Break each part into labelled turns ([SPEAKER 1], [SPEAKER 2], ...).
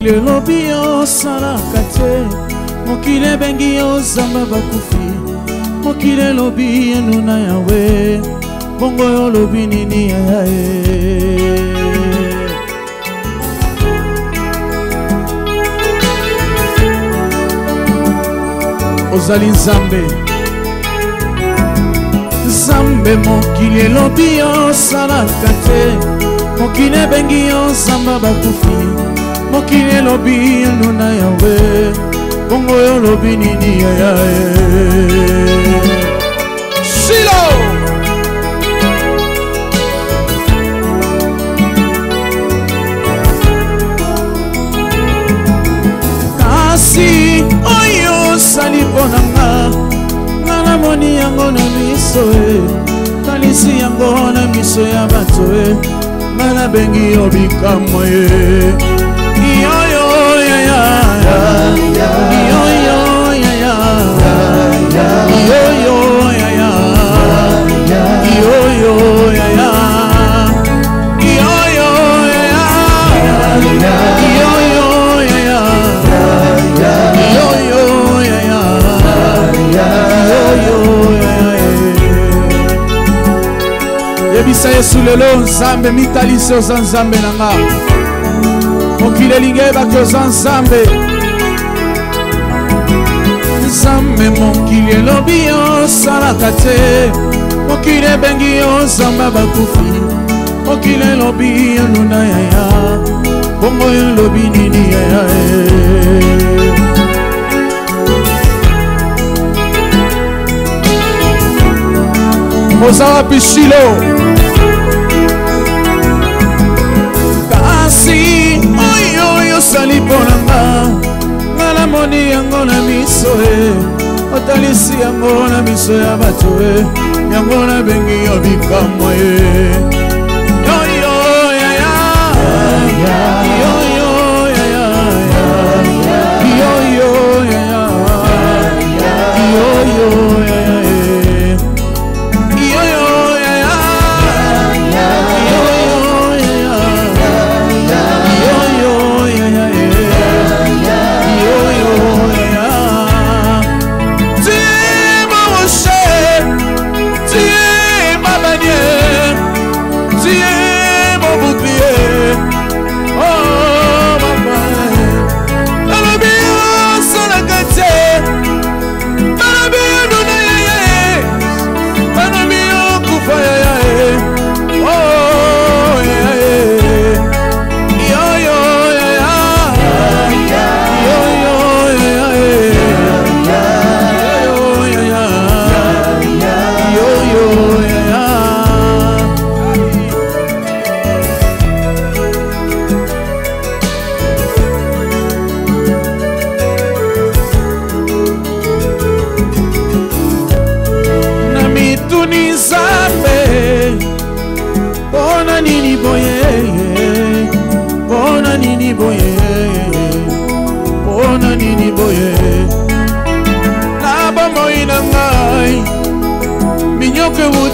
[SPEAKER 1] Lobi osalaka te mokile bengi ozamba bakufi mokile lobi enu na yawe bongo yo lobi nini yae ozali nzambe nzambe mokile lobi osalaka te mokile bengi ozamba bakufi mokile lobi enu na yawe bongo yo lobi nini yae Shilo kasi oyo sali ponanga ngana moni yango na miso talisi yango na miso ya bato ngana bengi yo bikamwa Yebisa Yesu lelo nzambe mitalisi oza nzambe nanga mokile linge baki oza nzambe nzambe mokili elobi osalaka te mokili bengi ozamba bakufi mokili elobi eluna yaya bongo elobi nini yaya oza wapi Shilo kasi oyo osali mponanga ngala moni yango na miso otalisi yango na miso ya bato yango na bengi yo bikamwa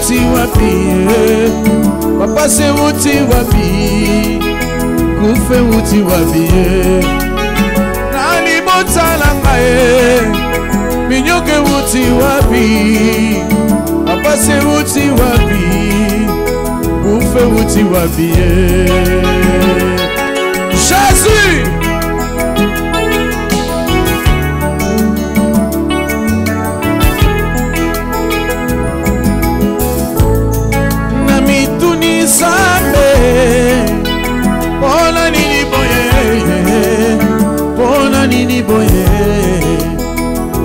[SPEAKER 1] Wuti wapi papa se wuti wapi kufe wuti wapi nani botala ngae minyoke wuti wapi papa se wuti wapi kufe wuti wapi Jésus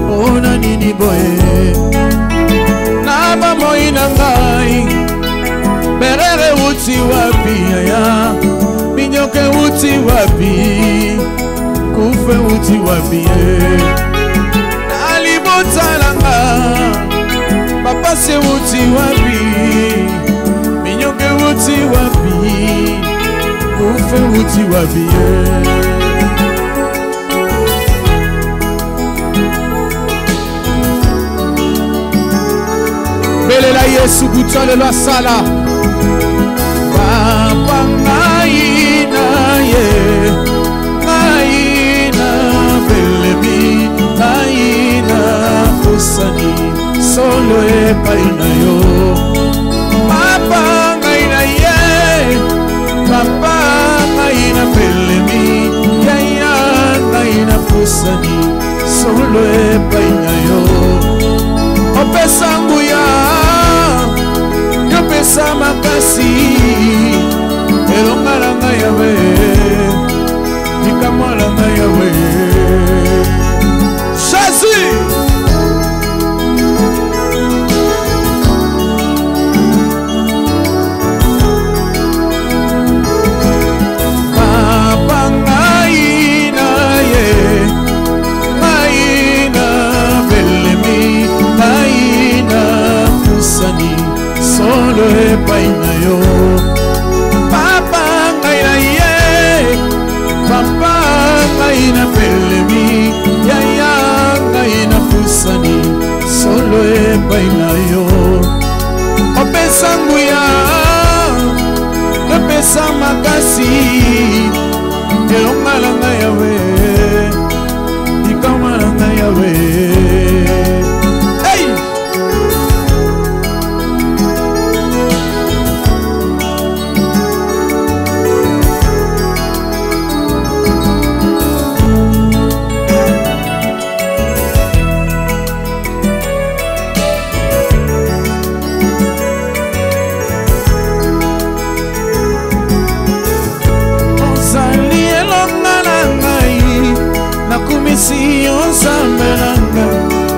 [SPEAKER 1] ona nini boye naba moina ngai berere wuti wapi ya minyoke wuti wapi kufe wuti wapi alibotsalanga papa se wuti wapi minyoke wuti wapi kufe wuti wapi Belela Yesu kutole la sala Papa ngai na ye epai na yo. Papa ngai na ye, papa ngai na pelemi, yaya ngai na pusani, solo epai na yo. Opesa nguya, yopesa makasi, elonga la ngai yawe, likamwa la ngai yawe. Jésus! Papa ngai na ye, ngai na belemi, ngai na pusani, solo epai na yo. Papa ngai na ye, papa ngai na belemi, yaya ngai na pusani, solo epai na yo. Opesa nguya, opesa makasi, elonga la ngai yawe, likama la ngai yawe. Hey! Si onzambe nanga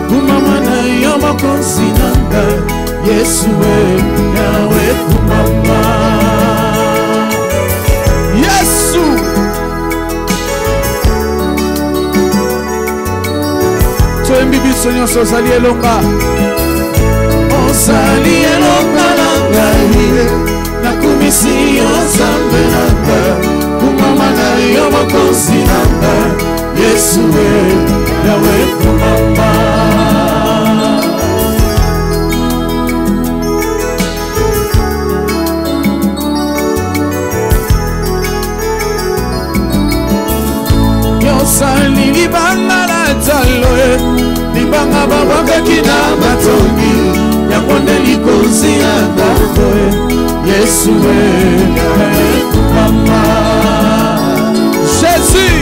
[SPEAKER 1] kumama na yo makonzi nanga Yesu yawe kumama Yesu toyembi biso nyonso ozali elonga ozali elonga na ngai nakumisi onzambe nanga kumama na yo makonzi nanga Yesu yawe kumama Yosali libanga la talo libanga babakaki na batongi yangonde likozi ya ndako Yesu yawe kumama Jésus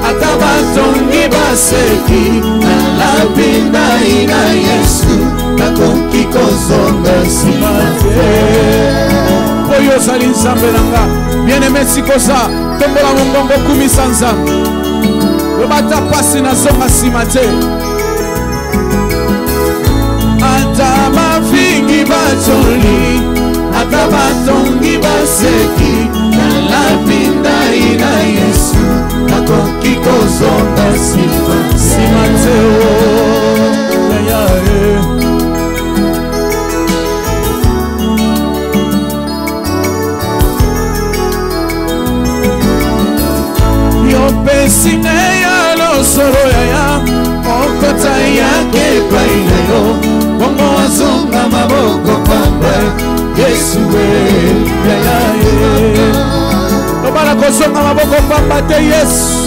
[SPEAKER 1] ata batongi baseki nalapinda ina Yesu nakoki kozonga nsima te oyo ozali nzambe nanga bien-aimé sikosa tombola mongongo kumisa nzambe lobata pasi nazonga nsima te ata mafingi batoli ata batongi baseki nalapinda ina Yesu nakoki kozonga nsima te yopesi ngai ya losolo yaya okota yake epai na yo bongo azonga maboko pamba Yesu yaya lobala kozonga maboko pamba te Yesu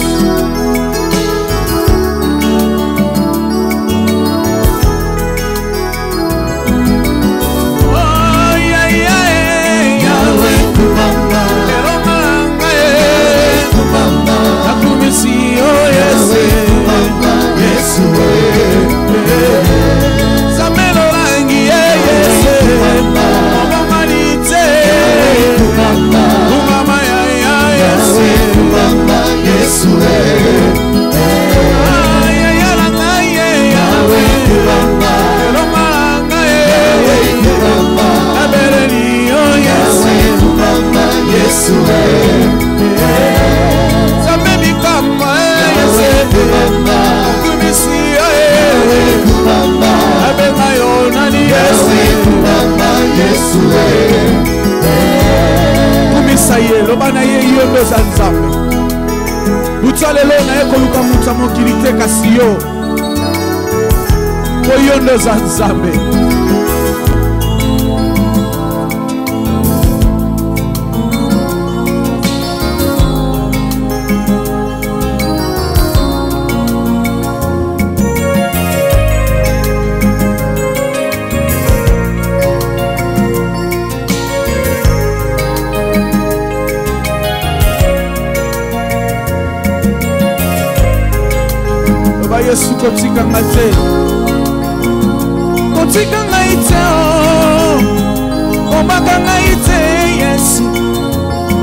[SPEAKER 1] lobana ye yondo za nzambe buta lelo na ye koluka muta mokili te kasi yo ko yondo za nzambe kotika ngate kotika ngaite komaka ngaite Yesu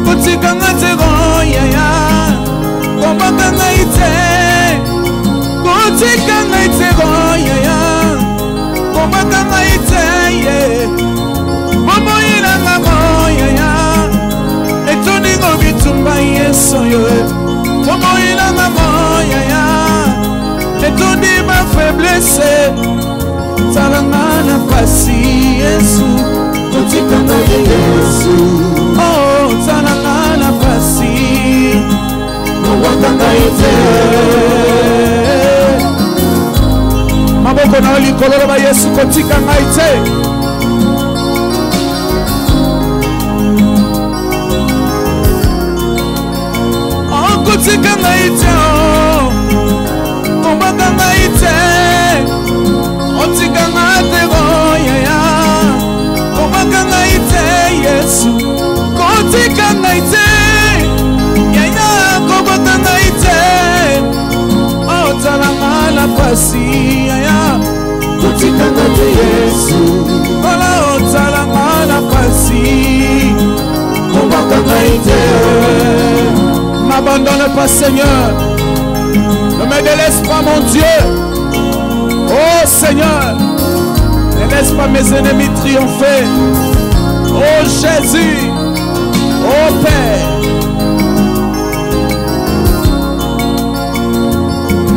[SPEAKER 1] kotika ngate goya komaka ngaite kotika ngaite goya komaka ngaite momo ina ngoya etoni ngobitumba Yesu yo momo ina ngoya etoni ma faiblesse talangana pasi Yesu kotika ngate Yesu oh talangana pasi komaka ngaite maboko na likolo ba Yesu kotika ngaite oh kotika ngaite komaka ngaite otika ngate goya komaka ngaite Yesu kotika ngaite yaya komaka ngaite oh talangana pasi yaya kotika ngate Yesu ola oh talangana pasi komaka ngaite. M'abandonne pas Seigneur, ne me délaisse pas mon Dieu. Oh Seigneur, ne laisse pas mes ennemis triompher. Oh Jésus, oh Père.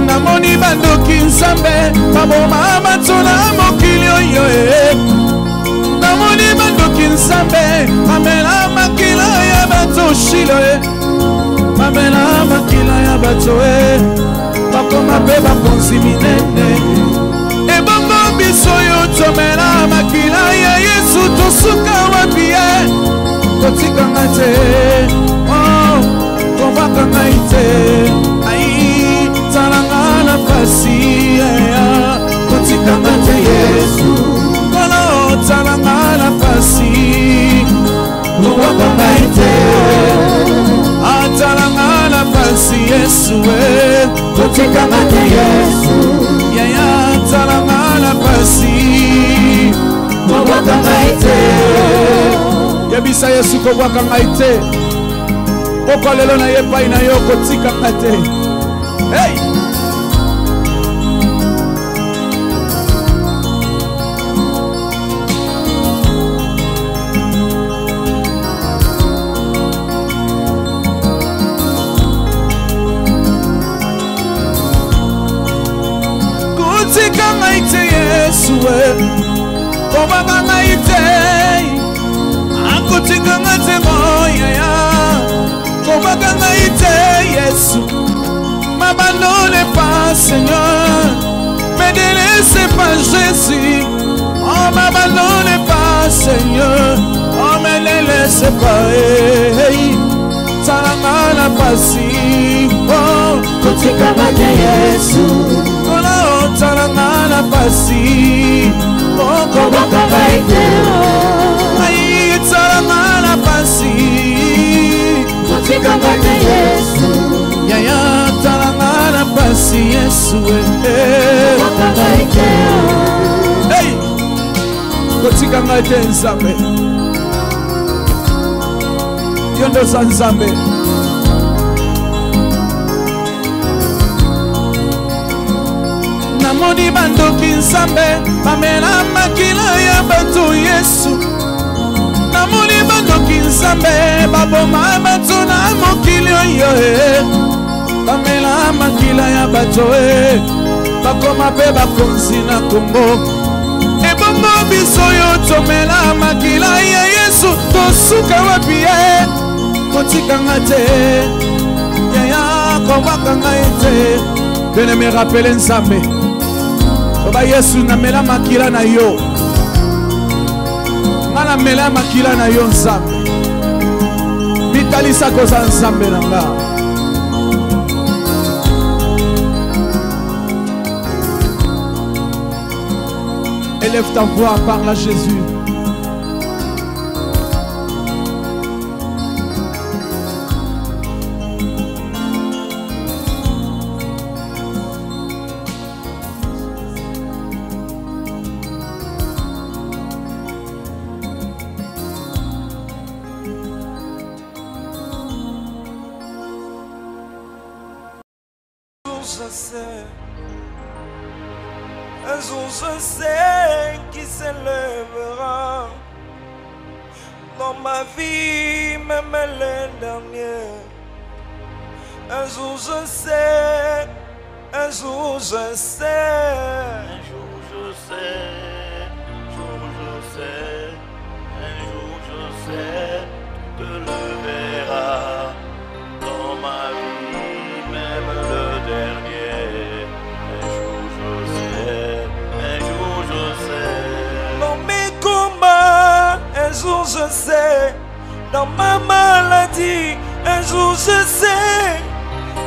[SPEAKER 1] Namoni bandoki nzambe baboma batuna mokili oyo namoni bandoki nzambe amela makila ya bato shilo amela makila ya bato bakoma pe bakonzi minene ebongo biso yo tomela makila ya Yesu tosuka wapi kotika ngate oh komaka ngaite ai talangana pasi kotika ngate Yesu kola talangana pasi komaka ngaite atalangana pasi Yesu kotika ngate Yesu yaya talangana pasi komaka ngaite yebisa Yesu komaka ngaite okolelo na yepai na yo kotika ngate. Hey! Kotika ngaite Yesu komaka ngaite akotika ngate moya komaka ngaite Yesu. M'abandonne pas Seigneur, me délaisse pas Jésus. Oh m'abandonne pas Seigneur, oh me délaisse pas talangana pasi oh kotika ngate Yesu kola oh talangana pasi oh komaka ngaite ai talangana pasi kotika ngate Yesu yaya talangana pasi Yesu komaka ngaite hey kotika ngate nzambe yondo za nzambe namoni bandoki nzambe bamela makila ya bato Yesu namoni bandoki nzambe baboma bato na mokili oyo bamela makila ya bato bakoma pe bakonzi na kombo ebongo biso yo tomela makila ya Yesu tosuka wapi kotika ngate yaya komaka ngaite bene me rappele nzambe oba Yesu namela makila na yo ngana mela makila na yo nzambe bitalisa koza nzambe na nga. Élève ta voix, parle à Jésus.
[SPEAKER 2] sais, un jour je sais qui s'élèvera dans ma vie, même l'année dernière. Un jour je sais, un jour je sais,
[SPEAKER 3] un jour je sais, un jour je sais, un jour je sais, tu te le verras dans ma vie, même le dernier. Un jour je sais, un jour je sais.
[SPEAKER 2] Dans mes combats, un jour je sais, dans ma maladie, un jour je sais,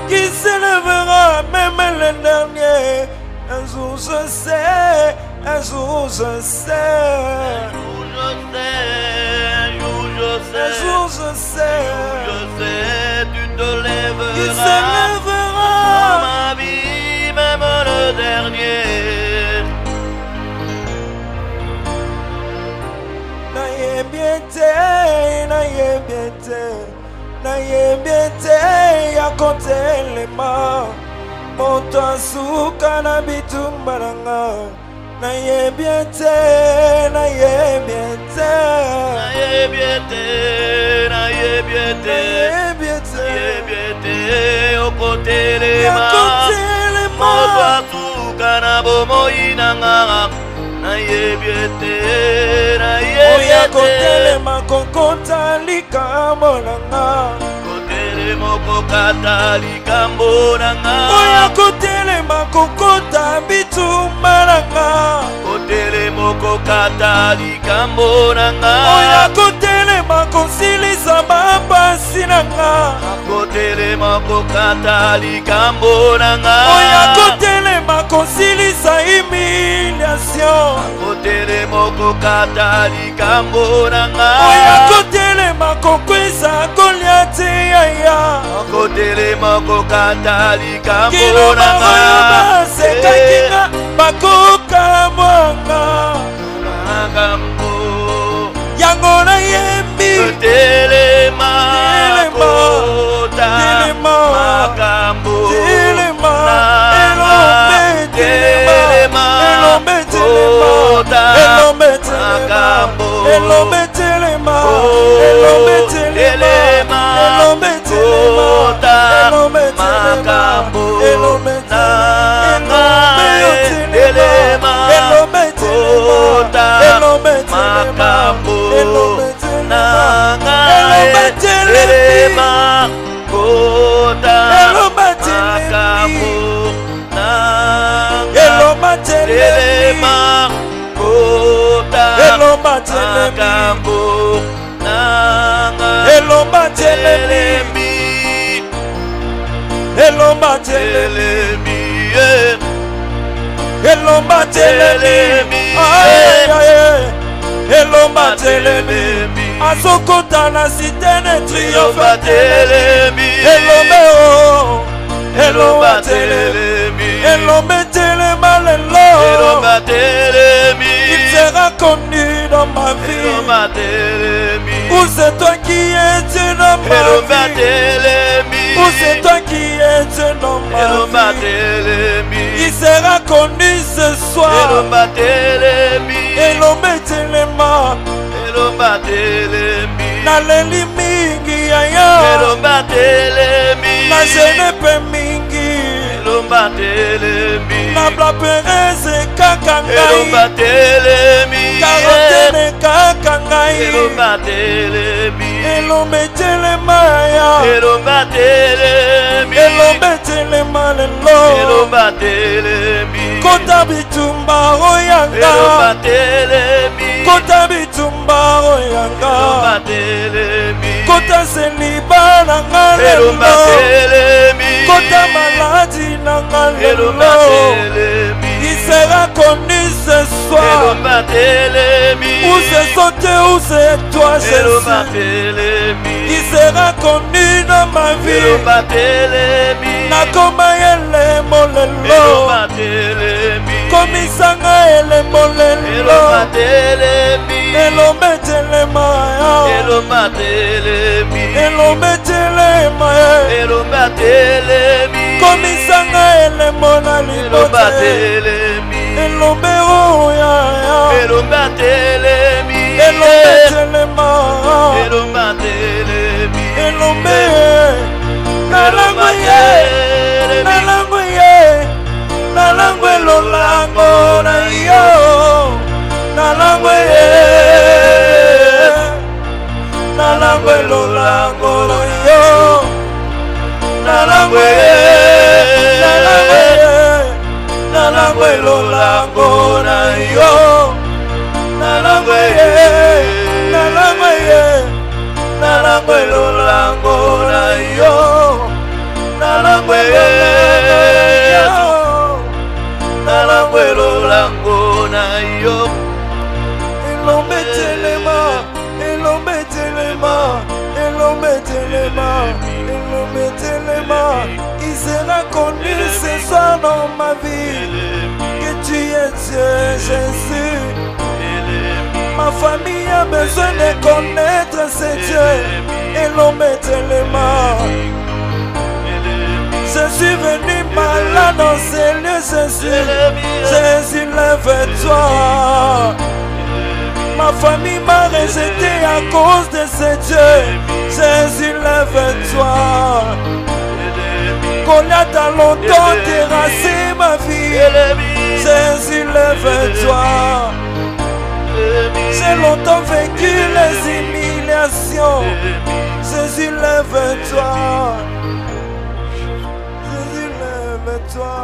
[SPEAKER 2] qui s'élèvera même le dernier. Un jour je sais, un jour je sais,
[SPEAKER 3] Un jour je sais, un jour je sais,
[SPEAKER 2] un jour je sais,
[SPEAKER 3] je sais, tu te lèveras.
[SPEAKER 2] qui s'élèvera
[SPEAKER 3] Dans ma vie, même le dernier.
[SPEAKER 2] Nayebiete ya kotelema moto asuka na bitumbaranga. Nayebiete
[SPEAKER 3] Nayebiete, nayebiete, nayebiete, okotelema moto asuka na bomoyi nanga. Nayebiete,
[SPEAKER 2] oya
[SPEAKER 3] nayebiete,
[SPEAKER 2] kotelema kokota likambo nanga.
[SPEAKER 3] kotelema kokata likambo nanga.
[SPEAKER 2] Oya kotelema kokota bitumba nanga.
[SPEAKER 3] Kotelema kokata likambo nanga.
[SPEAKER 2] Oya kotelema kosilisa bapasi nanga.
[SPEAKER 3] Kotelema kokata likambo nanga.
[SPEAKER 2] Oya kotelema kosilisa humiliation.
[SPEAKER 3] Kotelema kokata likambo nanga.
[SPEAKER 2] Oya kotelema kokweza Goliathi yaya.
[SPEAKER 3] Kotelema kokata likambo
[SPEAKER 2] Kilo
[SPEAKER 3] nanga.
[SPEAKER 2] baroba sekakinga bakoka mwanga.
[SPEAKER 3] Makambo
[SPEAKER 2] Yango na yembi
[SPEAKER 3] Kotelema kota makambo
[SPEAKER 2] Elombe telema
[SPEAKER 3] kota
[SPEAKER 2] Elombe telema Elombe telema Elombe telema Elombe telema Elombe telema Elombe telema Elombe telema Elombe
[SPEAKER 3] telema kota
[SPEAKER 2] Elombe telema
[SPEAKER 3] kota
[SPEAKER 2] Elombe telema Elombe telema Elomba telemi, Elomba telemi, Elomba telemi, Azokota na sitene triomphe telemi, Elombe oh, Elomba telemi, Elombe telema lelo,
[SPEAKER 3] Elomba telemi,
[SPEAKER 2] il sera connu dans ma vie,
[SPEAKER 3] Elomba telemi,
[SPEAKER 2] où c'est toi qui es dans ma
[SPEAKER 3] Elomba
[SPEAKER 2] vie.
[SPEAKER 3] telemi,
[SPEAKER 2] Où c'est toi qui es dans ma
[SPEAKER 3] Elomba
[SPEAKER 2] vie.
[SPEAKER 3] telemi,
[SPEAKER 2] Il sera connu ce soir.
[SPEAKER 3] Elomba telemi,
[SPEAKER 2] Elombe telema
[SPEAKER 3] Elomba telemi,
[SPEAKER 2] naleli mingi yaya
[SPEAKER 3] Elomba telemi,
[SPEAKER 2] na jenepe mingi
[SPEAKER 3] Elomba telemi,
[SPEAKER 2] na blapereze kaka
[SPEAKER 3] Elomba
[SPEAKER 2] ngai
[SPEAKER 3] telemi,
[SPEAKER 2] karotene kaka ngai
[SPEAKER 3] Elomba telemi,
[SPEAKER 2] elombe telema ya
[SPEAKER 3] Elomba telemi,
[SPEAKER 2] elombe telema lelo
[SPEAKER 3] Elomba telemi,
[SPEAKER 2] kota bitumba oyanga
[SPEAKER 3] Elomba telemi,
[SPEAKER 2] kota bitumba oyanga
[SPEAKER 3] Elomba telemi,
[SPEAKER 2] kota seliba nanga
[SPEAKER 3] Elomba
[SPEAKER 2] lelo
[SPEAKER 3] telemi,
[SPEAKER 2] kota maladi nanga
[SPEAKER 3] Elomba
[SPEAKER 2] lelo
[SPEAKER 3] telemi,
[SPEAKER 2] il sera connu ce soir.
[SPEAKER 3] Elomba telemi,
[SPEAKER 2] Où c'est sauté, où c'est toi
[SPEAKER 3] Elomba
[SPEAKER 2] Jésus.
[SPEAKER 3] telemi,
[SPEAKER 2] Il sera connu dans ma vie.
[SPEAKER 3] Elomba telemi,
[SPEAKER 2] Nakoma ele molelo
[SPEAKER 3] Elomba telemi,
[SPEAKER 2] komisanga ele molelo
[SPEAKER 3] Elomba telemi,
[SPEAKER 2] elombe telema
[SPEAKER 3] elomba telemi
[SPEAKER 2] elombe telema
[SPEAKER 3] elomba telemi
[SPEAKER 2] komisanga elembo na
[SPEAKER 3] elomba
[SPEAKER 2] libota
[SPEAKER 3] telemi
[SPEAKER 2] elombe oya
[SPEAKER 3] elomba telemi
[SPEAKER 2] elombe telema
[SPEAKER 3] elomba telemi
[SPEAKER 2] elombe nalango ye nalango ye nalango elolango na yo nalango ye nalango elolango na yo nalango ye nalango elolango na yo nalango ye nalango ye nalango elolango na yo nalango ye nalango elolango na yo elombe telema elombe telema elombe telema elombe telema il sera connu ce soir dans ma vie que tu es Dieu Jésus. Ma famille a besoin de connaître ce Dieu elombe telema. Je suis venu malade dans ces lieux, Jésus. Jésus, lève-toi. Ma famille m'a rejeté à cause de ce Dieu. Jésus, lève-toi. Goliath a longtemps terrassé ma vie. Jésus, lève-toi. J'ai longtemps vécu les humiliations. Jésus, lève-toi. Lève-toi.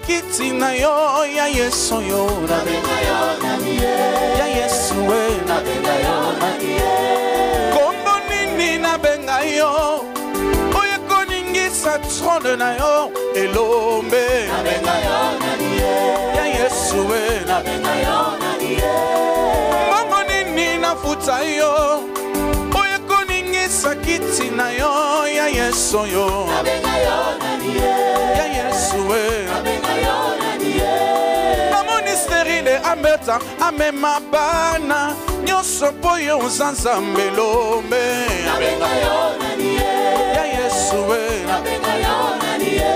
[SPEAKER 1] Kiti na yo ya Yesu yo na benga yo na niye ya Yesu we na benga yo na niye kombo nini na benga yo oye koningisa trône na yo elombe na benga yo na niye ya Yesu we na benga yo na niye kombo nini na futa yo oye koningisa kiti na yo ya Yesu yo na benga yo na niye ya Yesu we ameta amema bana nyoso poyo nzambe lombe abenga yo naniye ya Yesu we abenga yo naniye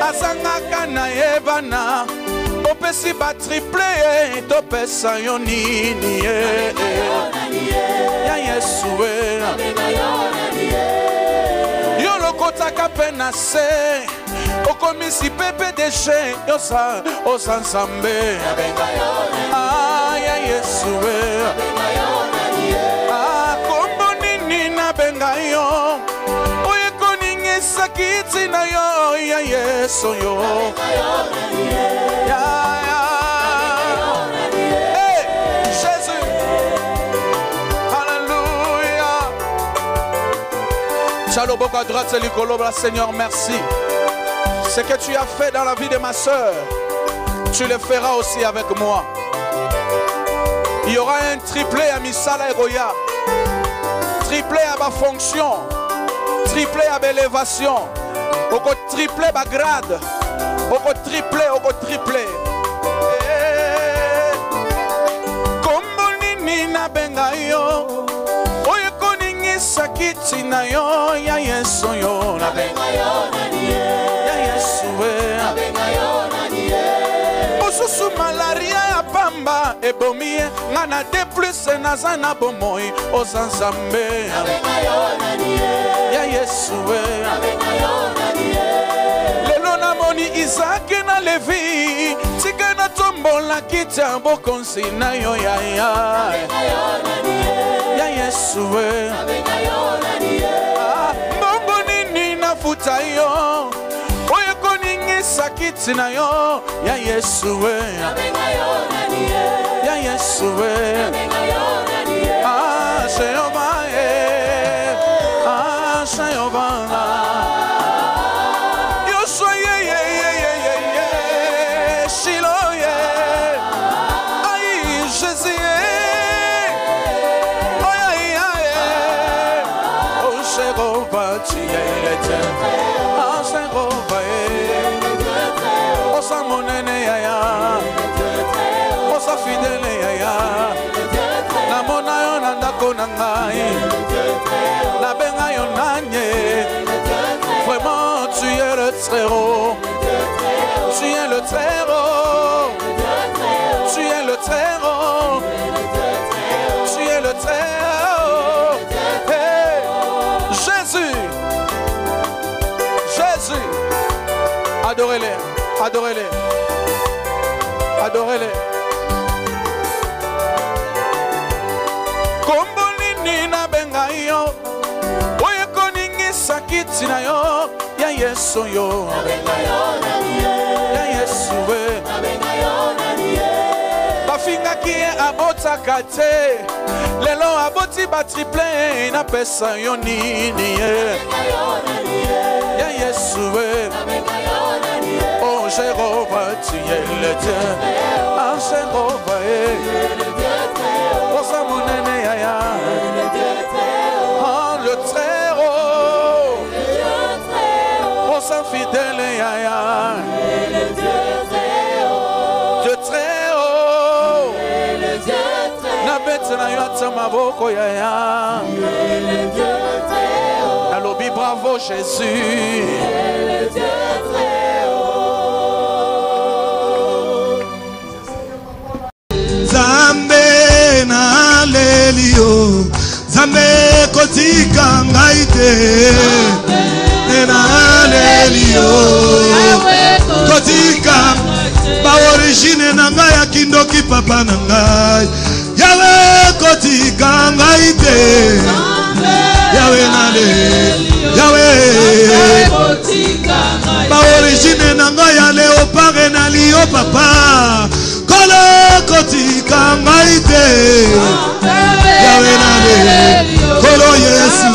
[SPEAKER 1] asangaka na yebana opesi ba triple topesa yo nini ya Yesu we abenga yo naniye yo lokotaka pena se okomisi pepe deshe yosa osansambe ya Yesu we kombo nini na benga yo oye koningisa kiti na yo ya Yesu yo hey Jésus alléluia Chaloboka à droite c'est l'ikoloba Seigneur merci. Ce que tu as fait dans la vie de ma soeur, tu le feras aussi avec moi. Il y aura un triplé à Misala et Roya, triplé à ma fonction, triplé à ma élévation, au triplé à ma grade, au triplé, Comme nini na benga yo, oye koningi sakiti na yo, ya Yesu yo na benga yo na niye. Osusu malaria ya pamba ebomie ngana de plus nazana bomoi ozanzambe ya Yesu we lelo na moni Isaac na Levi tika na tombola kita bokonsi na yo ya Yesu we mbongo nini nafuta yo sakiti na yo ya Yesu we ya Yesu we Jehova Osa monene yaya Osa fidèle yaya Namona yo na ndako na ngai Nabenga yo nanye Vraiment tu es le très haut Tu es le très haut Tu es le très haut Tu es le très haut Hey Jésus Jésus Adorez-les Adorez-les Adorez-les Kombolini na benga yo Oye koningi sakiti na yo Ya Yesu yo Ya Yesu we Bafinga kie abota kate Lelo aboti ba triple na pesa yo nini Ya Yesu we Oh Jéhovah tu es le Dieu Ah Jéhovah Osa monene yaya Oh le très haut Osa fidèle yaya Dieu très haut Na bete na yo ata maboko yaya Nalobi bravo Jésus
[SPEAKER 4] Zambe na lelio Zambe kotika ngaite Na lelio Kotika Ba origine na ngai ya kindoki papa na ngai Yawe kotika ngaite Yawe na lelio Yawe Ba origine na ngai ya leopare na lio papa Kolo kotika ngaite Yawe nale Kolo Yesu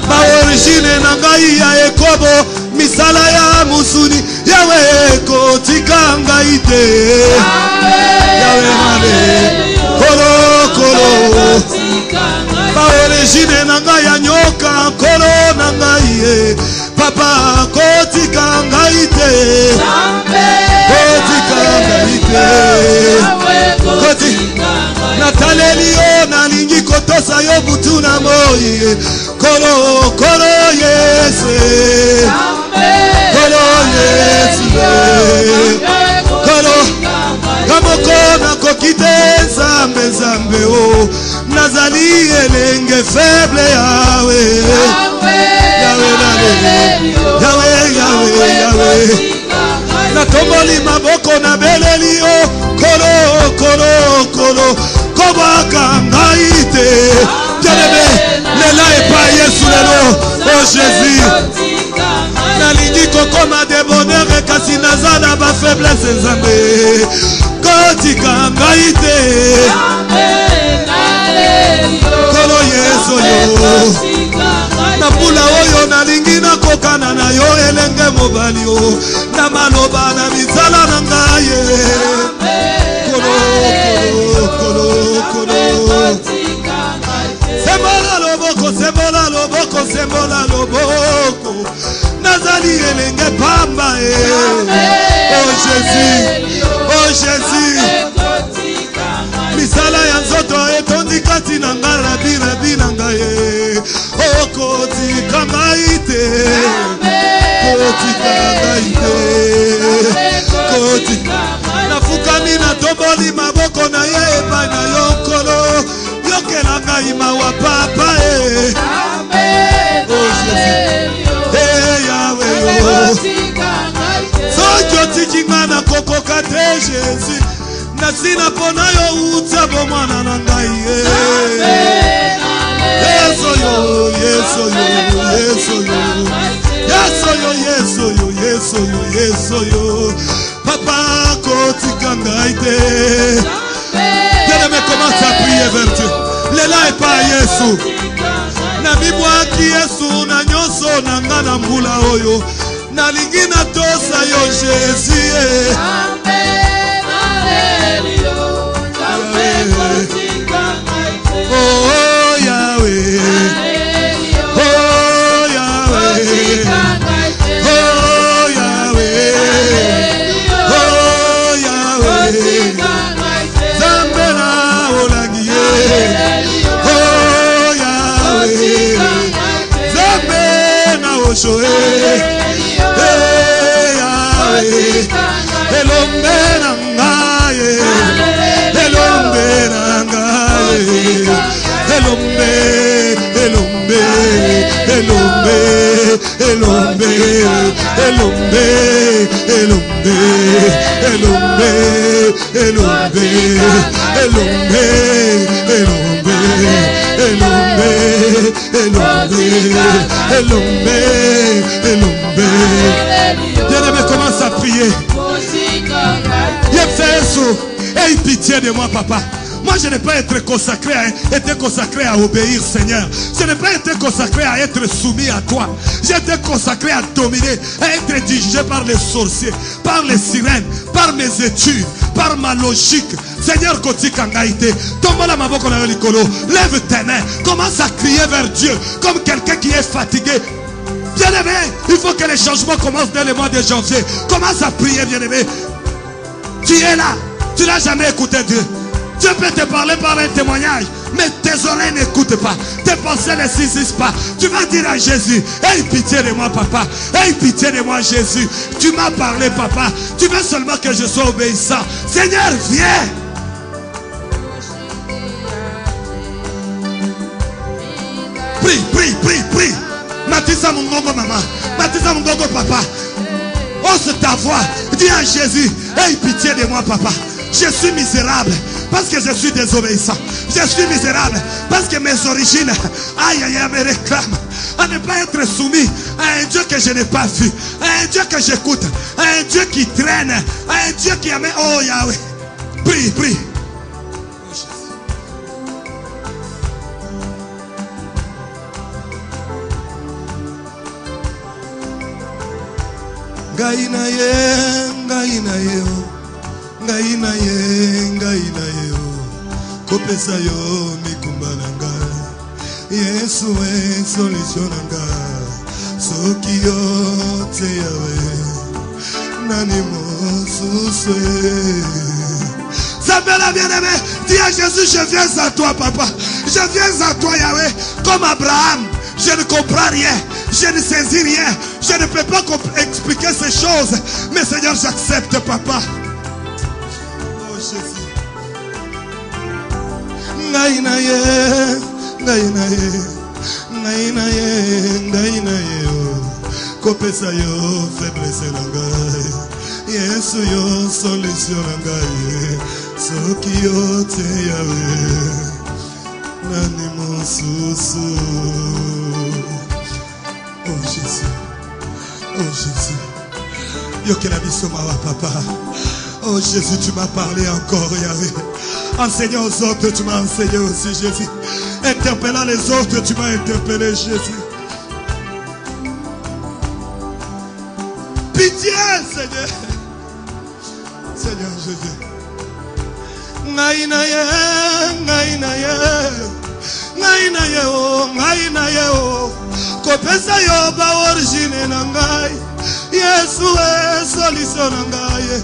[SPEAKER 4] Ba origine na ngai ya ekobo Misala ya musuni Yawe kotika ngaite Yawe nale Kolo kolo Ba origine na ngai ya nyoka Kolo na ngai Papa kotika ngaite Natalelio na lingi kotosa yo butu na moi Kolo kolo Yesu Kolo Yesu Kolo Kamoko na kokite zambe zambe o Nazali elenge faible yawe Yawe Yawe Yawe Yawe Natomoli maboko na belelio Kolo kolo kolo Kobaka ngaite Tienebe Lela epa Yesu lelo Oh Jésus Nalingi kokoma de bonheur Kasi nazana ba faiblesse zambe Kotika ngaite Kolo Yesu yo Na pula oyo nalingi na kokana na yo elenge mobali o Na maloba na mizala na ngaye Kolo kolo kolo Sembola loboko sembola loboko sembola loboko Nazali elenge pamba Oh Jésus Oh Jésus Misala ya nzoto etondi kati na ngara bina bina ngaye Oh kotika ngaite Kotika ngaite Kotika Nafukami na tomboli maboko na ye epai na yokolo Yokela ngai mawa papa Oh Jésus Yawe yo Sojo tichinga na kokoka te Jésus Nasina pona yo utabo mwana na ngai Yeso yo Yeso yo Yeso yo Yeso yo Yeso yo Yeso yo Yeso yo Papa kotika ngaite Bien-aimé commence à prier vers Dieu Lela et pas Yesu Na mibwaki Yesu na nyoso na ngana mbula oyo Na lingina tosa yo Jésus Oh Yahweh Oh Yahweh Bien-aimé, commence à prier. Aie pitié de moi, papa. Moi, je n'ai pas été consacré à obéir, Seigneur. Je n'ai pas été consacré à être soumis à toi. J'ai été consacré à dominer, à être dirigé par les sorciers, par les sirènes, par mes études, par ma logique. Seigneur, lève tes mains, commence à crier vers Dieu comme quelqu'un qui est fatigué. Bien-aimé, il faut que les changements commencent dès le mois de janvier. Commence à prier, bien-aimé. Tu es là, tu n'as jamais écouté Dieu. Dieu peut te parler par un témoignage, mais tes oreilles n'écoutent pas, tes pensées ne saisissent pas. Tu vas dire à Jésus, aie pitié de moi, papa. Aie pitié de moi, Jésus. Tu m'as parlé, papa. Tu veux seulement que je sois obéissant. Seigneur, viens. Prie, prie, prie, prie. Matissa mon gongo, maman. Matissa mon gongo, papa. Ose ta voix. Dis à Jésus, aie pitié de moi, papa. Je suis misérable parce que je suis désobéissant. Je suis misérable parce que mes origines, aïe aïe, me réclament à ne pas être soumis à un Dieu que je n'ai pas vu, à un Dieu que j'écoute, à un Dieu qui traîne, à un Dieu qui amène. Oh Yahweh, prie, prie. Gaïna ye, gaïna ye. Ngai na ye kopesa yo mikumba na ngai Yesu e solution na ngai soki yo te yawe nani mosusu Sabela bien-aimé, dis à Jésus, je viens à toi, papa. Je viens à toi, Yahweh, comme Abraham. Je ne comprends rien, je ne saisis rien, je ne peux pas expliquer ces choses, mais Seigneur, j'accepte, papa. Ngai na ye, ngai na ye, ngai na ye, ngai na ye, kopesa yo faiblesse na ngai, Yesu yo solution na ngai, soki yo te yawe, nani mosusu. Oh Jésus, oh Jésus, yo que la biso mawa papa. Oh Jésus, tu m'as parlé encore, Yahweh. Enseignant aux autres, tu m'as enseigné aussi, Jésus. Interpellant les autres, tu m'as interpellé, Jésus. Pitié, Seigneur. Seigneur Jésus. Ngaïna ye, ngaïna ye, ngaïna ye, oh, ngaïna ye, oh. Kopesa yo ba origine na ngai. Yesu e solution na ngai.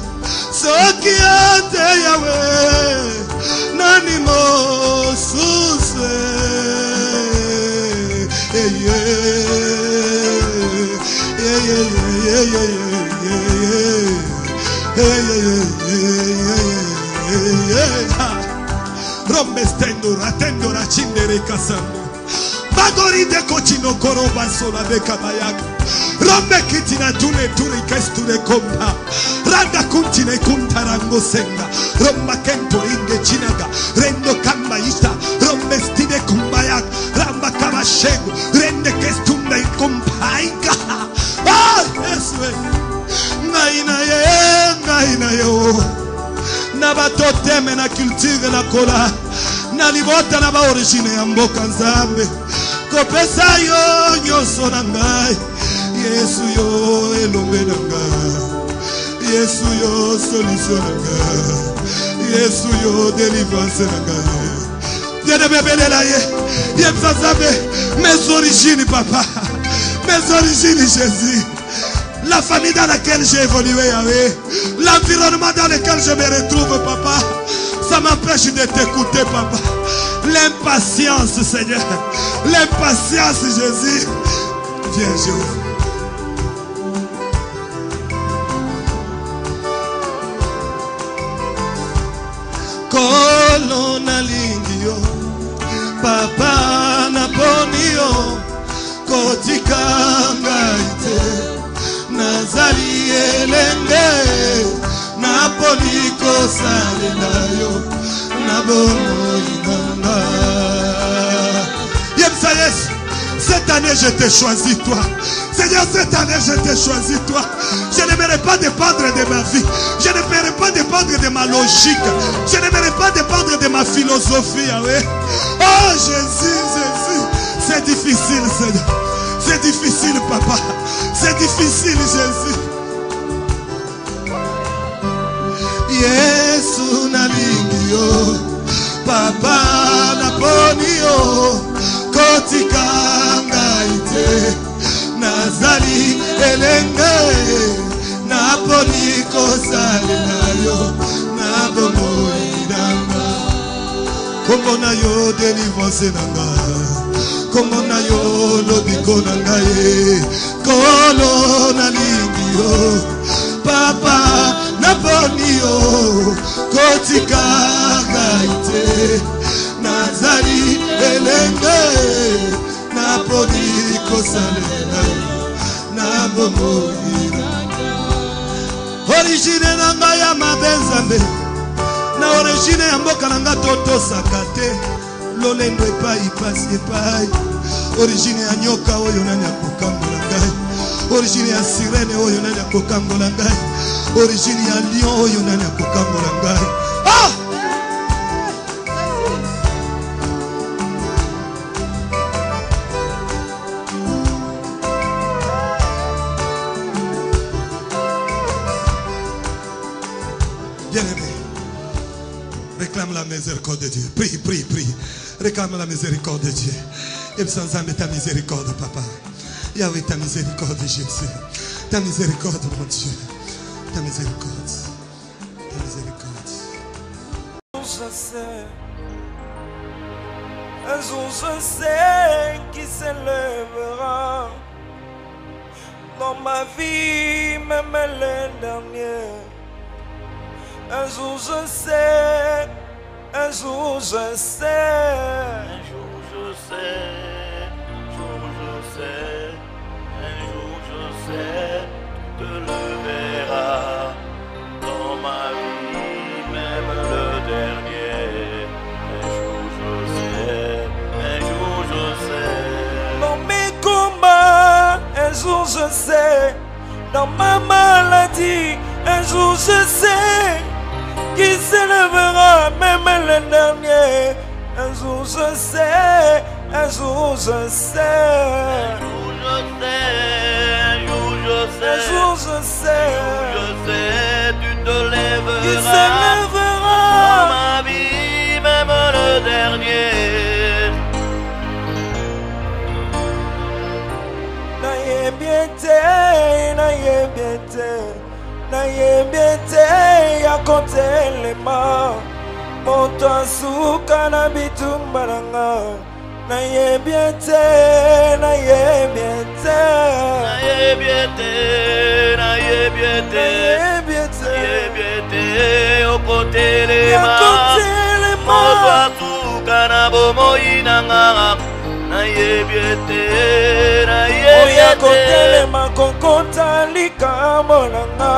[SPEAKER 4] Soki ate yawe nani mosusu Rombe stendora tendora chindere kasando Bagori de cochino koroba sola de kabayaka Rombe kitina tune turi kesture kompa Randa kuntine kuntarango senga Romba kento inge chinaga Rendo kamba ista Rombe stide kumbayak Ramba kama shego Rende kestunda kumpaika Ah, Yeswe Ngaina ye Nabato teme na culture na kola Na libota na ba origine ya mboka nzambe Kopesa yo nyoso na ngai Yesu yo elombe na ngai Yesu yo solution na ngai Yesu yo délivrance na ngai Dieu bébé la ye Yemsazabe mes origines papa Mes origines Jésus La famille dans laquelle j'ai évolué Yahweh L'environnement dans lequel je me retrouve papa Ça m'empêche de t'écouter papa L'impatience Seigneur L'impatience Jésus Viens Jéhovah Kolo nalingi yo Papa naponi yo Kotika ngai te Nazali elenge Naponi kosalela yo Nabomoi nanga Yemsa Yesu. Cette année je t'ai choisi toi. Seigneur, cette année je t'ai choisi toi. Je n'aimerais pas dépendre de ma vie. Je n'aimerais pas dépendre de ma logique. Je n'aimerais pas dépendre de ma philosophie. Oh Jésus, Jésus. C'est difficile Seigneur. C'est difficile papa. C'est difficile Jésus. Yesu nalingi yo. Papa naponi yo. Kotika ngai te Nazali elenge Naponi kosalela yo Nabomoi nanga Kombo na yo délivrance nanga Kombo na yo lobiko nanga ye Kolo nalingi yo Papa naponi yo Kotika ngai te Nazali elenge Naponi kosalela Nabomoi Origine nanga ya mabenzambe Na origine ya mboka nanga toto sakate Lolendo epai pasi epai Origine ya nyoka oyo nani akokambola ngai Origine ya sirene oyo nani akokambola ngai Origine ya lion oyo nani akokambola ngai Ah! Bien-aimé, réclame la miséricorde de Dieu. Prie, prie, prie. Réclame la miséricorde de Dieu. Et sans âme ta miséricorde, papa. Yahweh, ta miséricorde, Jésus. Ta miséricorde, mon Dieu. Ta miséricorde. Ta miséricorde.
[SPEAKER 2] Je sais, un jour je sais qui s'élèvera dans ma vie, même l'année dernière. Un jour je sais, un jour je sais.
[SPEAKER 3] Un jour je sais, un jour je sais, un jour je sais, tu te le verras dans ma vie, même le dernier. Un jour je sais, un jour je sais.
[SPEAKER 2] Dans mes combats, un jour je sais. Dans ma maladie, un jour je sais. Qui s'élèvera même le dernier. Un jour je sais, un jour je sais.
[SPEAKER 3] Un jour je sais, un jour je sais.
[SPEAKER 2] Un jour je sais,
[SPEAKER 3] je sais, tu te lèveras.
[SPEAKER 2] qui s'élèvera
[SPEAKER 3] dans ma vie, même le dernier.
[SPEAKER 2] Nayebiete, nayebiete. Nayebiete ya kotelema moto asuka na bitumba nanga. Nayebiete, nayebiete.
[SPEAKER 3] Nayebiete, nayebiete.
[SPEAKER 2] Nayebiete,
[SPEAKER 3] nayebiete okotelema
[SPEAKER 2] ya kotelema
[SPEAKER 3] moto asuka na bomoi nanga. Nayebiete, nayebiete.
[SPEAKER 2] Oya kotelema kokota likambo nanga.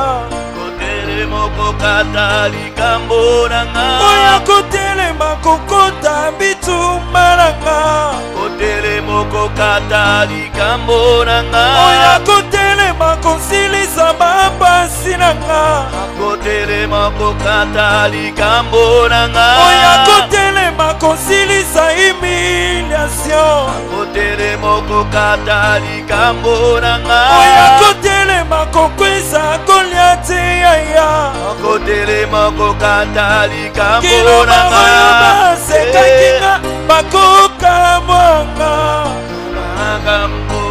[SPEAKER 3] Kotelema kokata likambo nanga.
[SPEAKER 2] Oya kotelema kokota bitumba nanga.
[SPEAKER 3] Kotelema kokata likambo nanga.
[SPEAKER 2] Oya kotelema kosilisa bapasi nanga.
[SPEAKER 3] Kotelema kokata likambo nanga.
[SPEAKER 2] Oya kotelema kosilisa humiliation.
[SPEAKER 3] Kotelema kokata likambo nanga.
[SPEAKER 2] Oya kotelema kokweza Goliathi yaya.
[SPEAKER 3] Kotelema kokata likambo
[SPEAKER 2] Kiloba
[SPEAKER 3] nanga.
[SPEAKER 2] oyo baseka kinga bakoka mwanga.
[SPEAKER 3] Makambo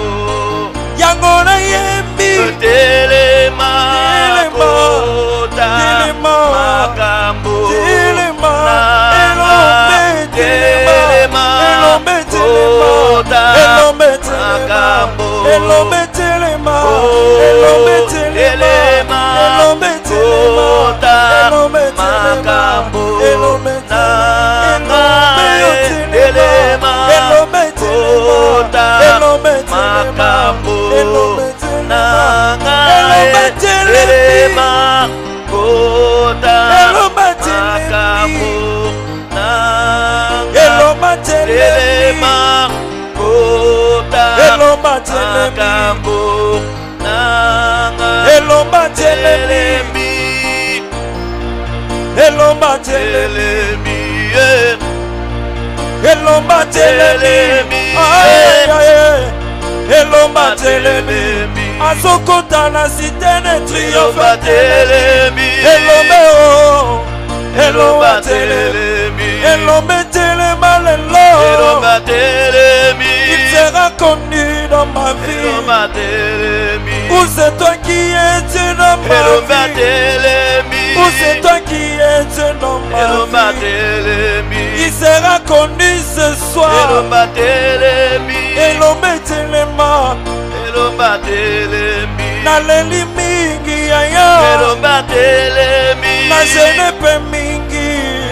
[SPEAKER 2] Yango na yembi
[SPEAKER 3] Telema kota makambo
[SPEAKER 2] Telema
[SPEAKER 3] Elombe
[SPEAKER 2] Telema Elombe Telema Elombe Telema Elombe Telema Elombe Telema Elombe Telema Elombe Telema Elombe Telema
[SPEAKER 3] makambo nanga
[SPEAKER 2] elomba telemi elomba telemi elomba telemi elomba telemi azokota na sitene triomphe telemi elombe o elomba telemi elombe telema lelo
[SPEAKER 3] elomba telemi
[SPEAKER 2] il sera connu dans ma vie
[SPEAKER 3] elomba telemi
[SPEAKER 2] où c'est toi qui es Dieu dans ma
[SPEAKER 3] elomba
[SPEAKER 2] vie
[SPEAKER 3] telemi
[SPEAKER 2] où c'est toi qui es Dieu dans
[SPEAKER 3] elomba
[SPEAKER 2] ma vie
[SPEAKER 3] telemi
[SPEAKER 2] il sera connu ce soir
[SPEAKER 3] elomba telemi
[SPEAKER 2] elombe telema
[SPEAKER 3] elomba telemi
[SPEAKER 2] naleli mingi yaya
[SPEAKER 3] elomba telemi
[SPEAKER 2] na jene pe mingi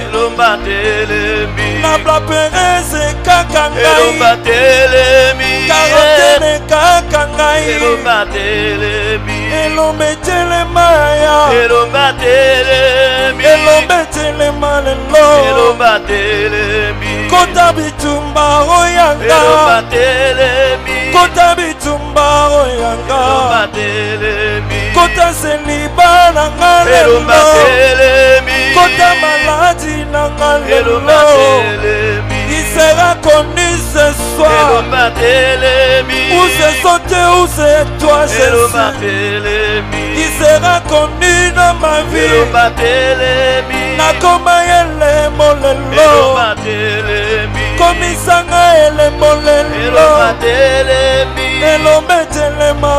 [SPEAKER 3] elomba telemi
[SPEAKER 2] na blaperese kaka
[SPEAKER 3] elomba
[SPEAKER 2] ngai
[SPEAKER 3] telemi
[SPEAKER 2] karotene kaka ngai
[SPEAKER 3] elomba telemi
[SPEAKER 2] elombe telema ya
[SPEAKER 3] elomba telemi
[SPEAKER 2] elombe telema lelo
[SPEAKER 3] elomba telemi
[SPEAKER 2] kota bitumba oyanga
[SPEAKER 3] elomba telemi
[SPEAKER 2] kota bitumba oyanga
[SPEAKER 3] elomba telemi
[SPEAKER 2] kota seliba nanga
[SPEAKER 3] elomba
[SPEAKER 2] lelo
[SPEAKER 3] telemi
[SPEAKER 2] kota maladi nanga
[SPEAKER 3] elomba
[SPEAKER 2] lelo
[SPEAKER 3] telemi
[SPEAKER 2] il sera connu ce soir
[SPEAKER 3] elomba telemi
[SPEAKER 2] où c'est sauté où c'est toi
[SPEAKER 3] elomba
[SPEAKER 2] Jésus
[SPEAKER 3] telemi
[SPEAKER 2] il sera connu dans ma vie
[SPEAKER 3] elomba telemi
[SPEAKER 2] nakoma elembo lelo
[SPEAKER 3] elomba telemi
[SPEAKER 2] komisanga elembo lelo
[SPEAKER 3] elomba telemi
[SPEAKER 2] elombe telema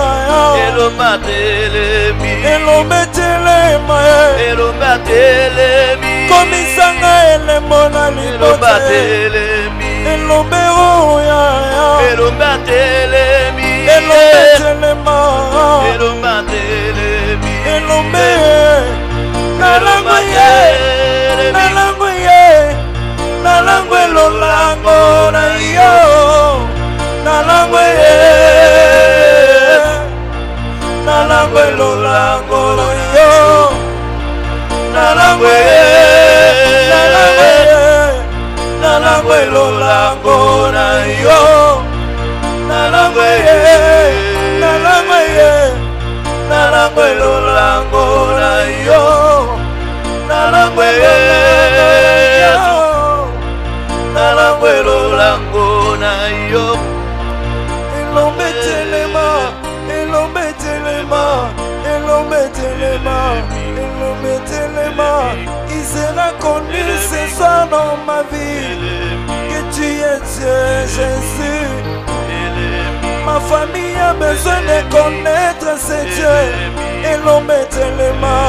[SPEAKER 3] elomba telemi
[SPEAKER 2] elombe telema
[SPEAKER 3] elomba telemi
[SPEAKER 2] komisanga elembo na
[SPEAKER 3] elomba
[SPEAKER 2] libote
[SPEAKER 3] telemi
[SPEAKER 2] elombe oya
[SPEAKER 3] elomba telemi
[SPEAKER 2] elombe telema
[SPEAKER 3] elomba telemi
[SPEAKER 2] elombe nalango ye nalango ye nalango elolango na yo nalango ye nalango elolango na yo nalango ye nalango ye nalango elolango na yo nalango ye nalango ye nalango elolango na yo nalango ye
[SPEAKER 3] nalango elolango na yo
[SPEAKER 2] elombe telema elombe telema elombe telema elombe telema il sera connu ce soir dans ma vie que tu es Dieu Jésus. Ma famille a besoin de connaître ce Dieu elombe telema.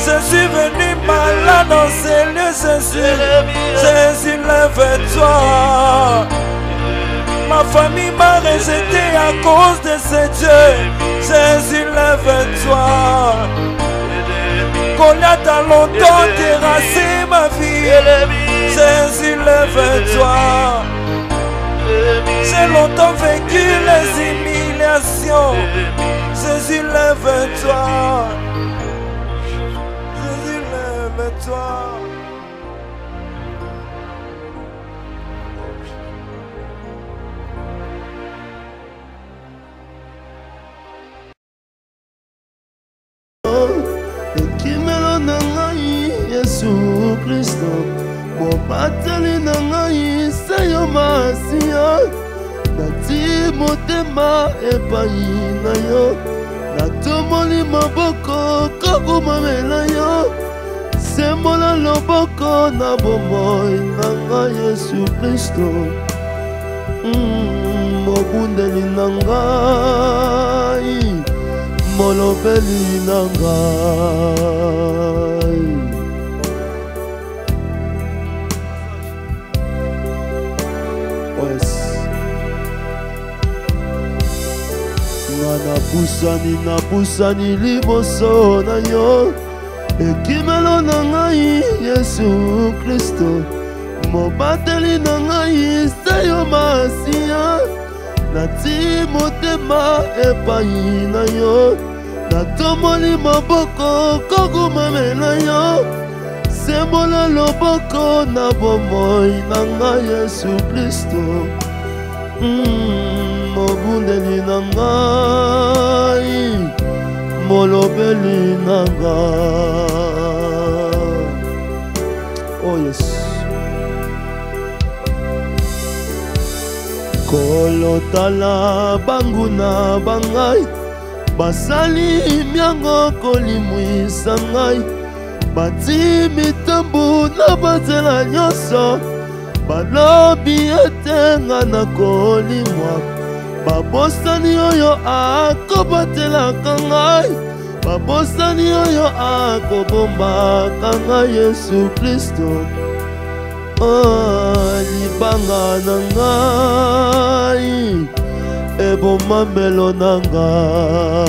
[SPEAKER 2] Je suis venu malade dans ces lieux, Jésus. Jésus, lève-toi. Ma famille m'a rejeté à cause de ce Dieu. Jésus, lève-toi. Goliath a longtemps terrassé ma vie. Jésus, lève-toi. J'ai longtemps vécu les humiliations. Jésus, lève-toi. Jésus, lève-toi.
[SPEAKER 4] ekimelo na ngai Yesu Kristo mobateli na ngai se yo masiya nati motema epai na yo natomoli maboko kokumamela yo sembola loboko na bomoi na ngai Yesu Kristo mobundeli na ngai molobeli na ngai nga nabusani liboso na yo ekimelo na ngai Yesu Kristo mobateli na ngai se yo masiya nati motema epai na yo natomoli maboko kokumamela yo sembola loboko na bomoi na ngai Yesu Kristo
[SPEAKER 5] Mobundeli na ngai, molobeli na ngai. Oh yes. Kolotala banguna bangai, basali miango kolimwisa ngai, bati mitambu na bazela nyonso, balobi ete nga na kolimwa. Babosani oyo akobatelaka ngai, babosani oyo akobombaka ngai Yesu Kristo. Libanga na ngai, ebomamelo na ngai.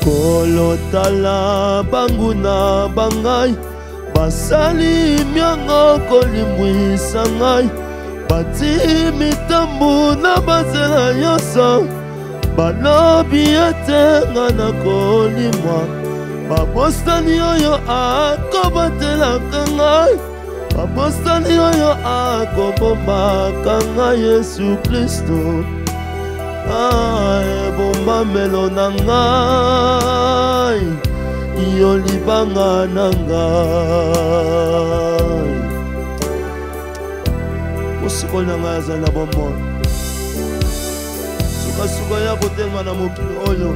[SPEAKER 5] Kolotala banguna bangai, basali miango kolimwisa ngai, bati mitambu na bazela nyonso, balobi ete nga na kolimwa. Babosani oyo akobatelaka ngai, babosani oyo akobombaka ngai Yesu Kristo. Ebombamelo na ngai, yo libanga na ngai. Mosikoli na ngai azali na bomoi, sukasuka ya kotelema na mokili oyo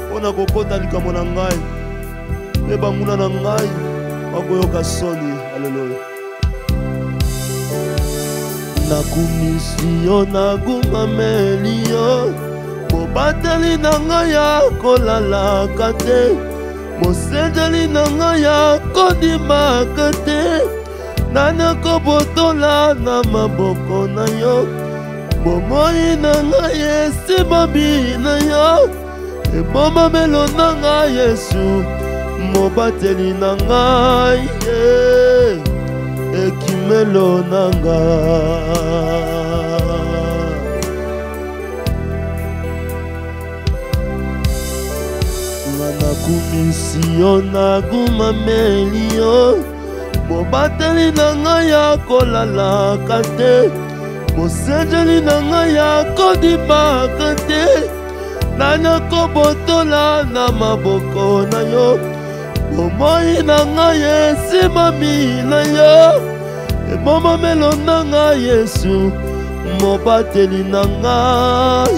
[SPEAKER 5] mpona kokota likambo na ngai, mpe banguna na ngai bakoyoka soni. Haleluya. Nakumisi yo, nagumameli yo, mobateli na ngai ya kolalaka te, mosendeli na ngai ya kondimaka te. Nani akobotola na maboko na yo, bomoi na ngai esimami na yo, ebomamelo na ngai Yesu, mobateli na ngai, ekimelo na ngai. Nakumisi yo, nagumameli yo, mobateli na ngai ya kolalaka te, mosendeli na ngai ya kondimaka te. Nani akobotola na maboko na yo, bomoi na ngai esimami na yo, ebomamelo na ngai Yesu, mobateli na ngai,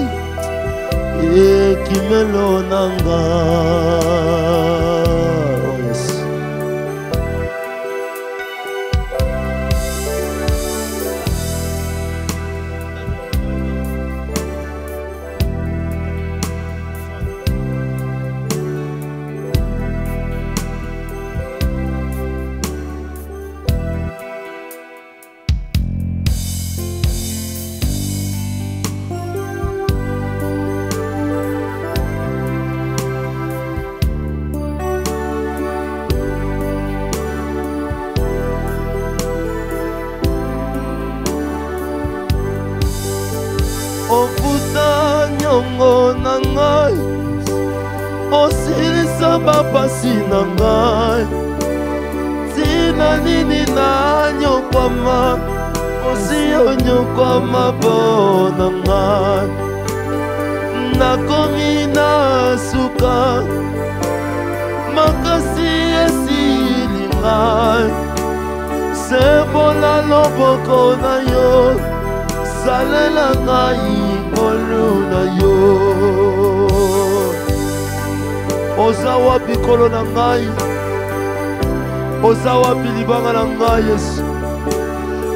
[SPEAKER 5] ekimelo na ngai. Ofuta nyongo na ngai, osilisa bapasi na ngai. Tina nini na nyokwama, osi onyokwama po na ngai. Nakomi na suka, makasi esili ngai. Sebola loboko na yo, salela ngai ngolu na yo. Oza wapi kolo na ngai, oza wapi libanga na ngai Yesu.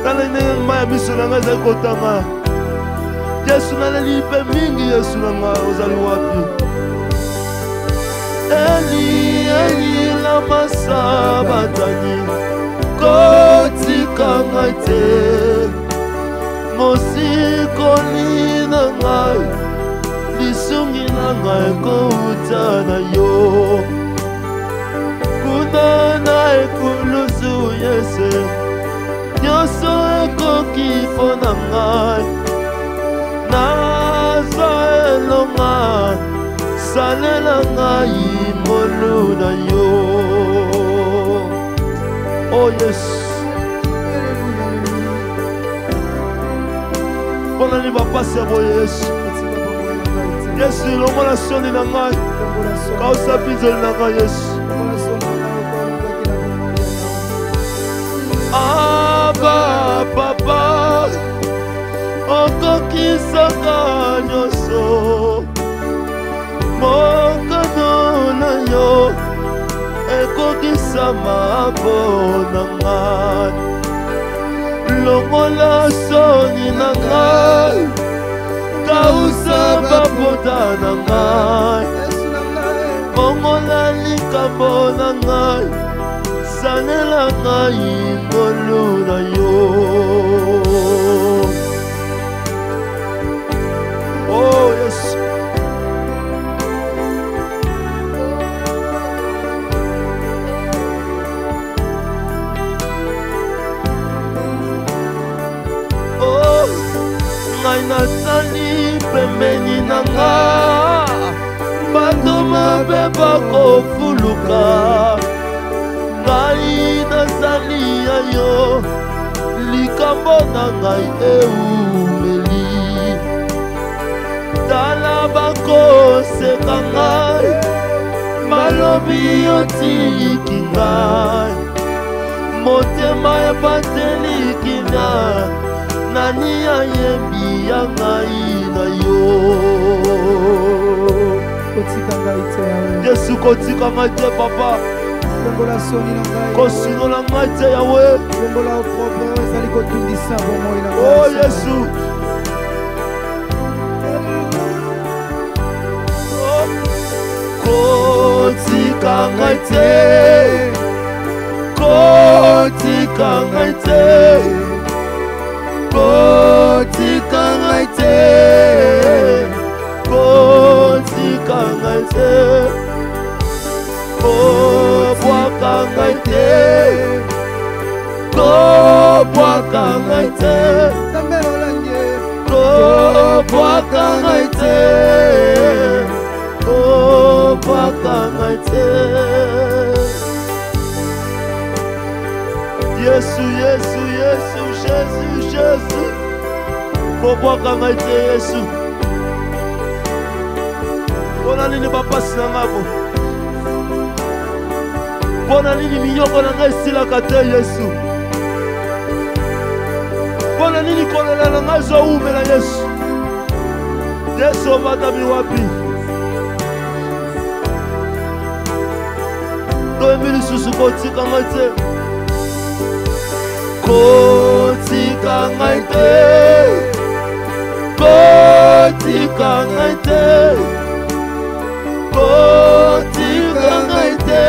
[SPEAKER 5] Tala ndenge mai ya miso na ngai ezali kotanga Yesu, naleli mpe mingi Yesu na ngai, ozali wapi? Eli, Eli lama sabatani, kotika ngai te. Mosikoli na ngai, lisungi na ngai kouta na yo. Kuna na ekulusu Yesu, nyonso ekoki mpo na ngai. Naza elonga, salela ngai molu na yo. Oh yes. Bonani bapasi ya boye Yesu. Yesu lomona soni na ngai. Kausa pinzoli na ngai Yesu. Aba papa okokisaka nyonso mokano na yo ekokisama mpona ngai longola soni na ngai kausa bapota na ngai ongola likambo na ngai sanela ngai ngolu na yo. Oh yes. Oh ngai nasali pembeni na nga bato mabe bakofuluka ngai nazali ya yo likambo na ngai eumeli tala bakoseka ngai malobi otiki ngai motema ebateliki na nani ayembi ya ngai na yo. Yesu kotika ngai te papa kosinola ngai te yawe. Oh Yesu kotika ngai te kotika ngai te kotika ngai te kotika ngai te kobwaka ngai te kobwaka ngai te kobwaka ngai te kobwaka ngai te. Yesu Yesu Yesu Jésus Jésus kobwaka ngai te Yesu. Mpona nini bapasi na ngabo mpona nini minyoko na ngai esilaka te Yesu mpona nini kolela na ngai ezoumela Yesu. Yesu obatami wapi toyembi lisusu kotika ngai te kotika ngai te kotika ngai te kotika ngai te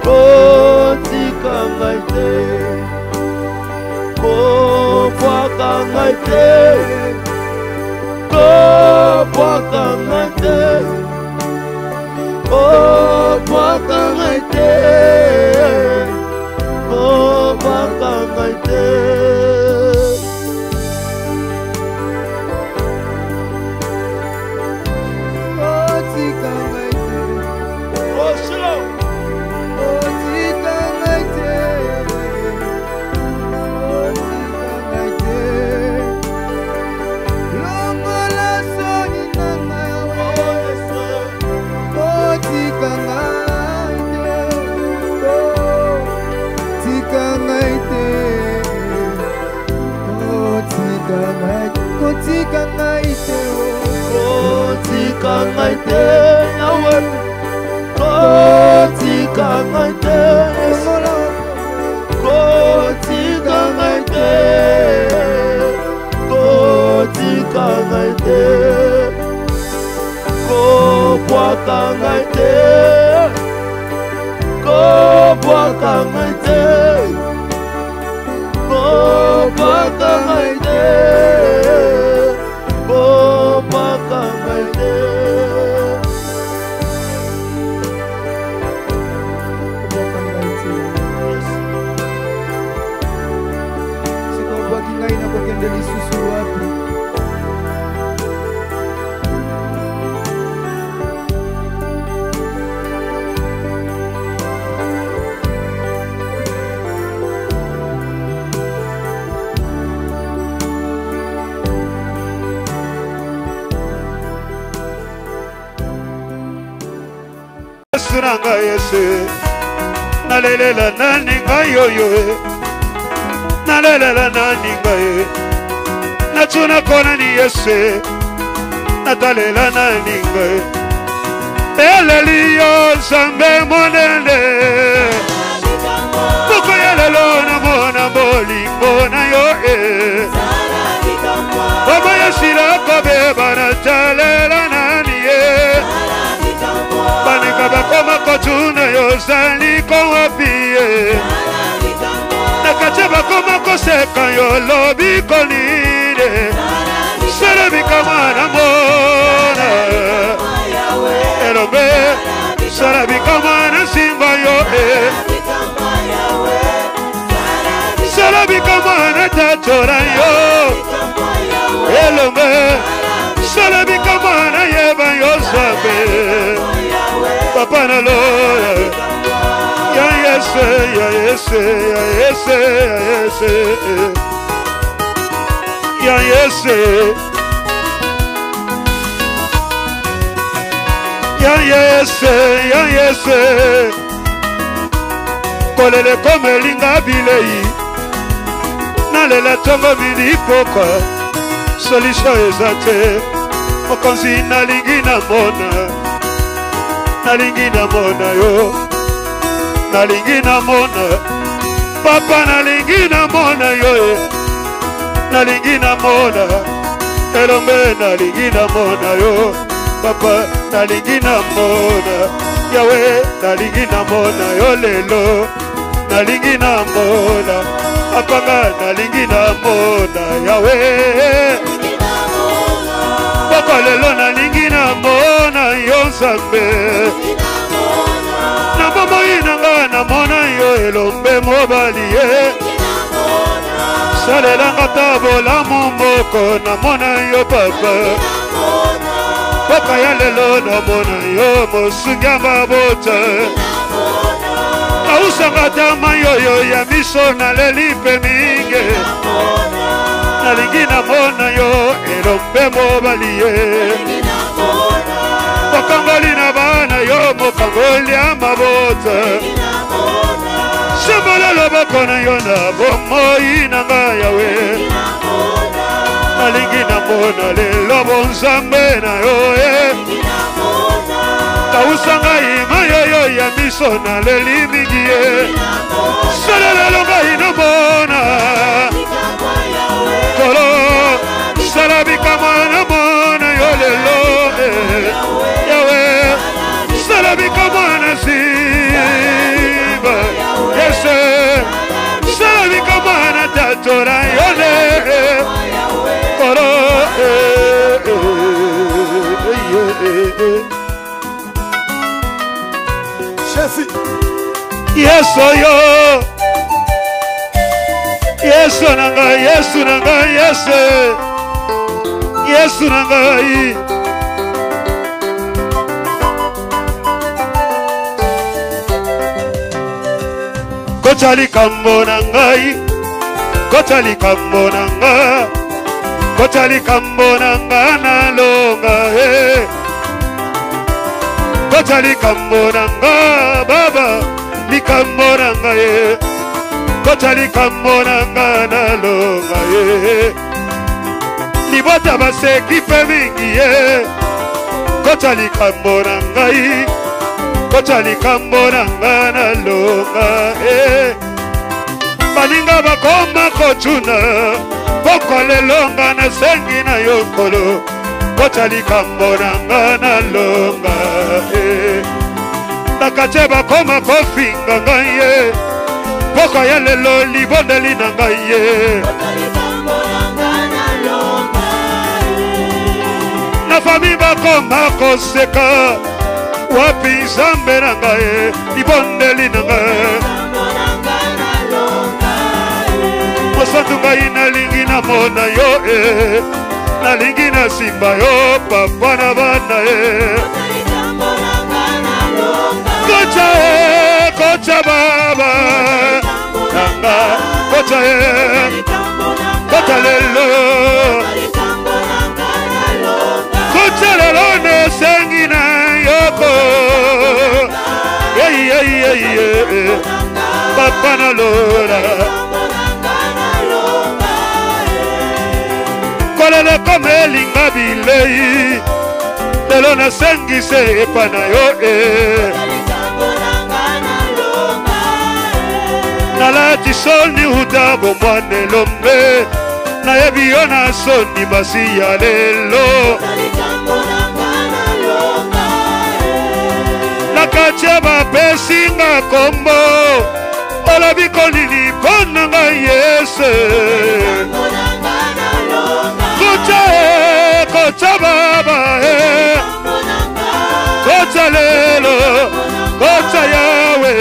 [SPEAKER 5] kotika ngai te kobwaka ngai te kobwaka ngai te kobwaka ngai te kobwaka ngai te.
[SPEAKER 1] Kotika ngai te
[SPEAKER 5] kotika ngai te yawe kotika ngai te kotika ngai te kotika ngai te kobwaka ngai te kobwaka ngai te kobwaka ngai te kobwaka ngai te.
[SPEAKER 1] sikobwaki ngai nakokende lisusu wapi
[SPEAKER 6] Yesu nanga Yesu Nalelela naninga yoyo Nalelela naninga ye Natuna kona ni Yesu Natalela naninga ye Eleliyo zambe monene Buko yelelo na mona bolingo na yo Baba yasira kobe bana talela nani Banika bakoma kotuna yo zali konwapie Nakache bakoma koseka yo lobi konide Sarabika mwana mona Elobe Sarabika mwana simba yo Sarabika mwana tatora yo Elobe Sarabika mwana yeba yo zabe Papa na loya Ya yese, ya yese, ya yese, ya yese Ya yese Ya yese, ya yese Kolele kome linga bilei Nalela tongo bidi poka Solisho ezate Mokonzi nalingi na mona Nalingi na mona yo Nalingi na mona Papa nalingi na mona yo Nalingi na mona Elombe nalingi na mona yo Papa nalingi na mona Yawe nalingi na mona yo lelo Nalingi na mona Apanga nalingi na mona Yawe Papa lelo nalingi na mona yo Nzambe Na mama inanga na mona yo elombe mobali ye Salela ngata bola mumoko na mona yo papa Papa ya lelo na mona yo mosunga mabota Ausanga tama yo ya miso na lelipe minge Nalingi na mona yo elombe mobali ye Mokangoli na bana yo mokangoli ya mabota Sembola loboko na yo na bomoi na nga yawe Nalingi na mona lelo bonzambe na yo Kausanga ima yo ya miso na leli mingi Salela longa ina mona Kolo Sarabika mwana mona yo lelo Yawe Sarabika mwana ziba Yese Sarabika mwana tatora yole Koro
[SPEAKER 5] Chesi
[SPEAKER 6] Yeso yo Yesu nanga Yesu nanga Yesu Yesu nanga Kotali kambo nangai Kotali kambo nanga Kotali kambo nanga na longa Kotali kambo nanga baba Likambo nanga Kotali kambo nanga na longa Libota baseki pe mingi Kotali kambo nangai Kotali kambo nanga na longa Balinga bakoma kochuna Bokole longa na sengi na yokolo Kotali kambo nanga na longa Nakache bakoma kofinga ngaye Boko ya lelo libondeli na ngaye Na fami bakoma koseka Wapi Nzambe na ngaye libondeli na ngaye Mosantu ngai nalingi na mona yo Nalingi na simba yo papa na bana Kocha kocha baba Nanga kocha Kocha lelo Kocha lelo ne sengi na yoko papa na lora kolele komelinga bilei lelo nasengise epa na yo nalati soni udabo mwane lombe nayebi yo na soni basi ya lelo nakatia bapesinga kombo olobi kolili mpona ngai Yesu kocha baba kocha lelo kocha yawe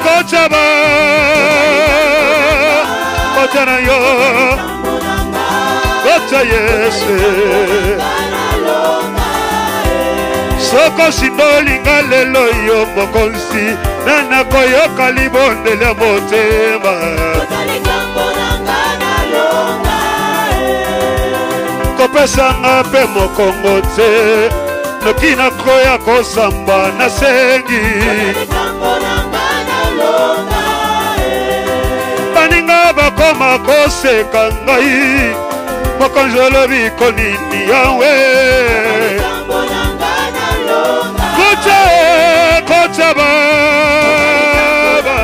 [SPEAKER 6] kocha ba kocha na yo kocha Yesu soko sindolinga lelo yo mokonzi nana koyoka libondele motema kopesanga pe mokongo te noki na koya kosamba na sengi baninga bakoma koseka ngai mokonzi olobi konini yawe kocha baba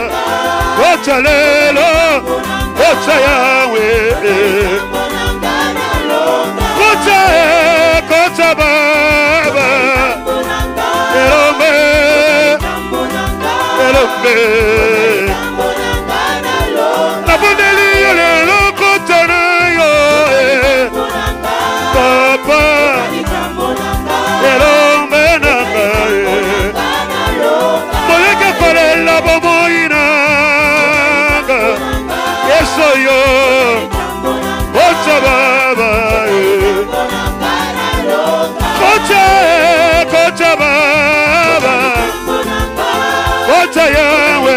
[SPEAKER 6] kocha lelo kocha yawe kocha baba elombe nabondeli yo lelo kocha na yo papa elombe na ngai moleke kolela bomoi nanga Yesu yo kocha baba kocha baba kocha yawe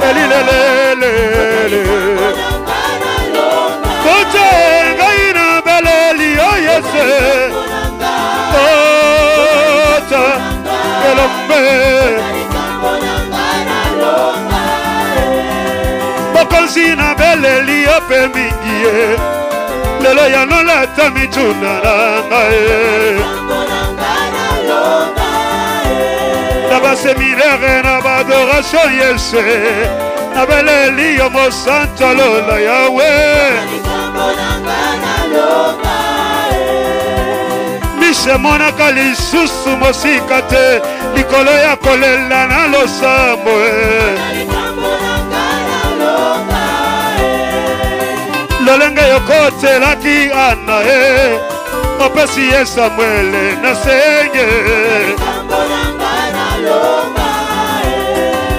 [SPEAKER 6] elilelele kocha ngai na beleli o Yesu kocha elombe bokonzi na beleli o pe mingie lelo ya nolata mituna na ngai na baseminaire na badoration Yesu na beleli yo mosanto lola yawe mise monaka lisusu mosika te likolo ya kolela na losambo lolenge yokotelaki ana opesi ye Samuele na senge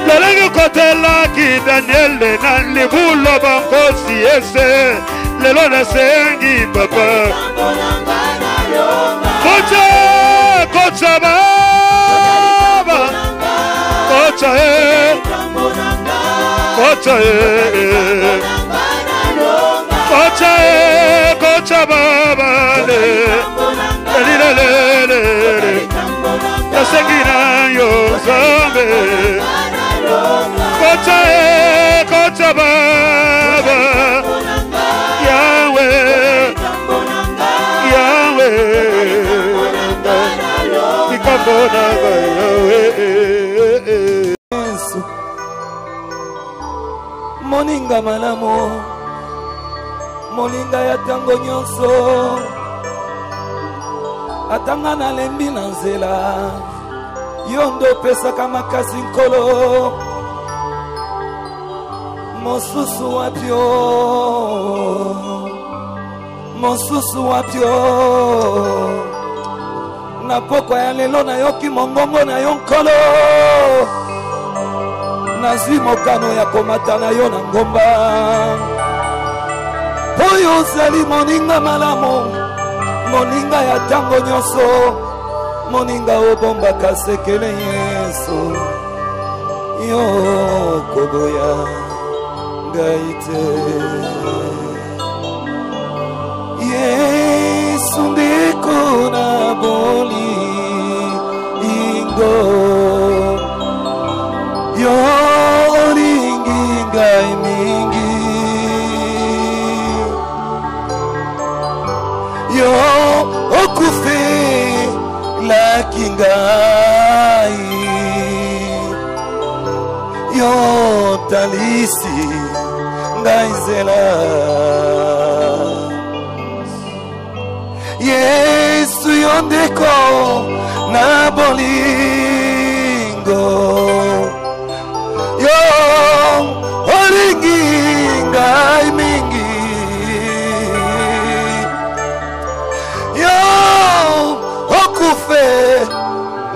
[SPEAKER 6] lolenge yokotelaki Daniele na libulo bankosi Yese lelo na sengi papa kocha baba kocha kocha baba le nasengina yo zambe kocha baba yawe ikambona yawe
[SPEAKER 2] moninga malamu moninga ya tango nyonso atanga na lembi na nzela yondo pesaka makasi nkolo mosusu wapyo na poko ya lelo na yoki mongongo na yo nkolo nazwi mokano ya komata na yo na ngomba oyo ozali moninga malamu moninga ya tango nyonso moninga obombaka sekele Yesu yo koboya ngai te Yesu ndeko na boli ngai yo talisi ngai nzela Yesu yo ndeko na bolingo yo olingi ngai mingi yo okufe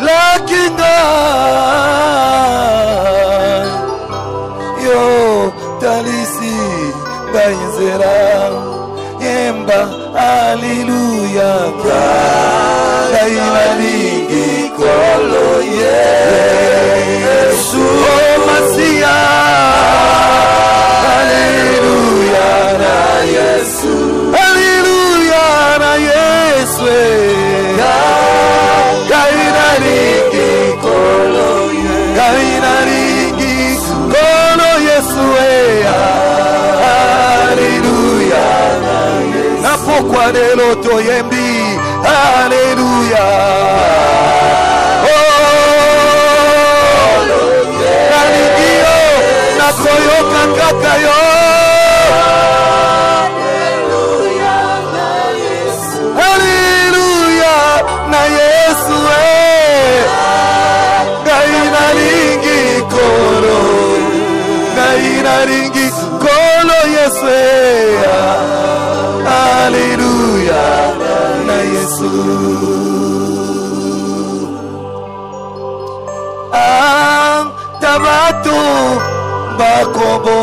[SPEAKER 2] lakinga yo talisi ngai nzela yemba haleluya ngai nalingi kolo Yesu Masia haleluya na Yesu haleluya na Yesu ngai nalingi kolo Yesu haleluya napokwa lelo toyembi haleluya nalingiyo nakoyoka kaka yo haleluya na Yesu ngai nalingi kolo Yesu haleluya na Yesu tabatu bakobo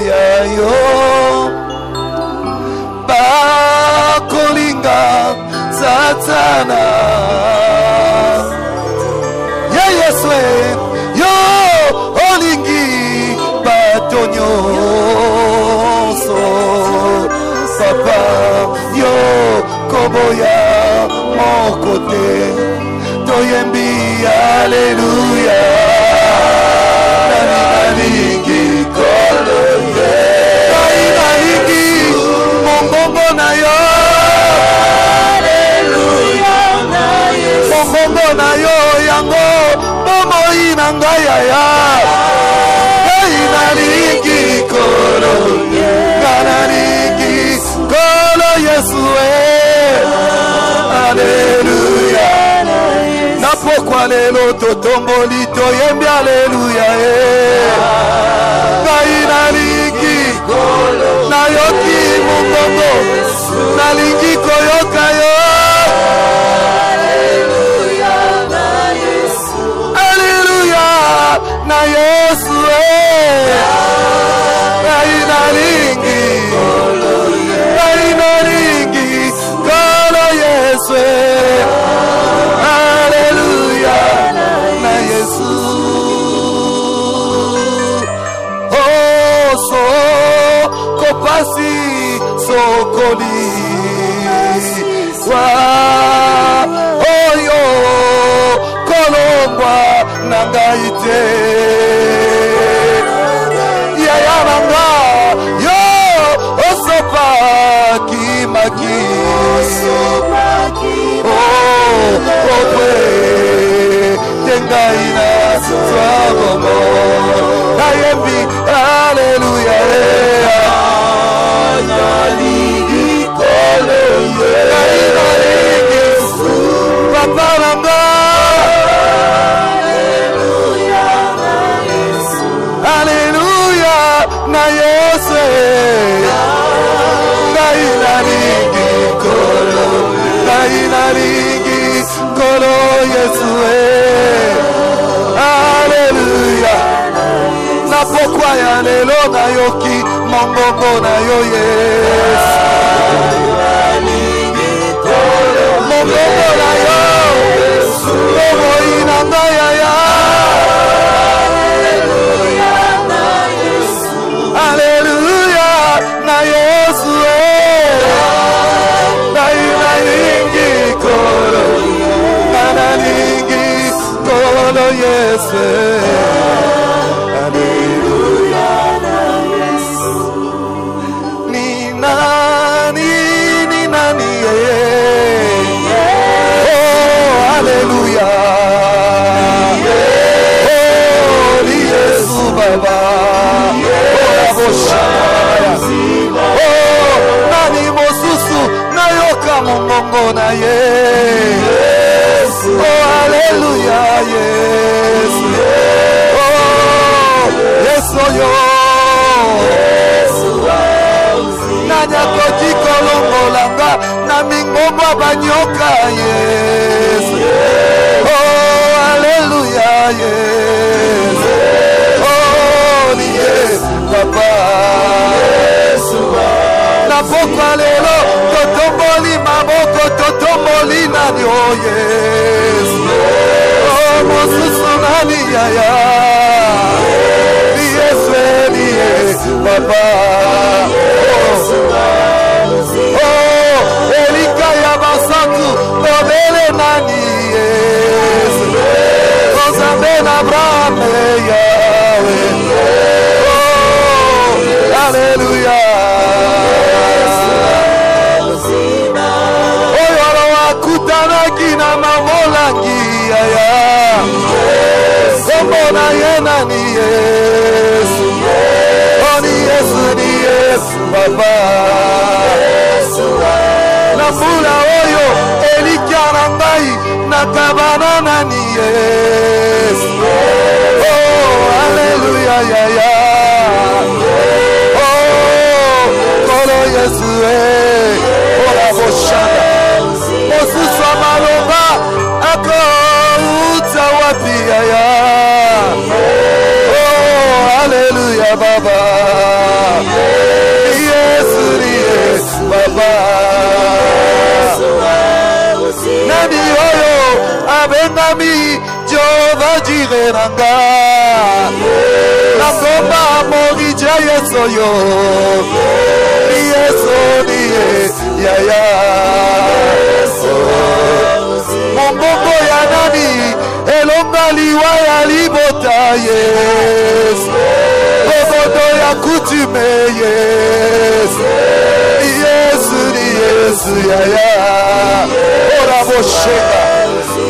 [SPEAKER 2] ya yo bakolinga satana ya Yesu yo olingi batonyo papa yo koboya mokote toyembi haleluya nalingi kolo nalingi mongongo na yo haleluya na Yesu mongongo na yo yango bomoi na ngai ya nalingi kolo nalingi kolo Yesu haleluya napokwa lelo totomboli toyembi haleluya ngai nalingi nayoki mongongo nalingi koyoka yo haleluya na Yesu ngai nalingi kolo Yesu haleluya na Yesu so kopasi sokoli wa oyo kolongwa na ngai te ya nanga yo osopa kimaki tengaina swabomo nayembi haleluya nalingi kolo nalingi papa nanga haleluya na Yesu nalingi kolo Yesu haleluya napokwa ya lelo nayoki mongongo na yo Yesu mongongo na yo bomoi na ngai ya haleluya na Yesu nalingi kolo nalingi kolo Yesu haleluya na Yesu nina
[SPEAKER 7] na ye. Oh alléluia Yesu. Oh Yesu yo. Nanya kotiko longolanga na mingomba banyoka Yesu. Oh alléluia Yesu. Oh ni Yesu papa. Na pokwa lelo totomboli maboko totomboli nani oh Yesu. Oh mosusu nani yaya. Ni Yesu ni Yesu papa. Oh Elika ya basantu obele nani Yesu. Ozambe na Abraham Yahweh. Oh hallelujah. Kutanaki na mamolangi ya Sombona yena ni Yesu. Oh ni Yesu ni Yesu Baba. Na mbula oyo elikiana ngai na kabana ni Yesu. Oh hallelujah ya ya. Oh kolo Yesu ola boshana. Osusa malonga ako uta wapi ya. Oh hallelujah Baba. Yesu ni Yesu Baba. Nani oyo abengami Jehova Jireh nanga. Nakomba morija Yesu yo. Ni Yesu ni Yesu ya ya. Mongongo ya nani elonga liwa ya libota Yesu. Bobodo ya kutume Yesu. Yesu ni Yesu ya ya. Ora bosheka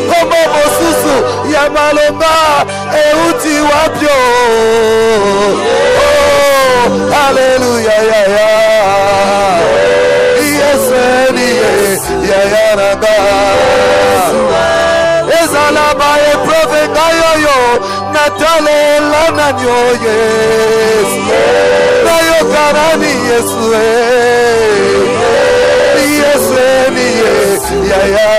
[SPEAKER 7] komo mosusu ya malonga euti wapyo. Oh hallelujah ya ya. Yesu ni Yesu ya ya naga. Ezalaba eprove ngayoyo natale lana nyo Yesu. Nayo karani Yesu Yesu ni Yesu ya ya.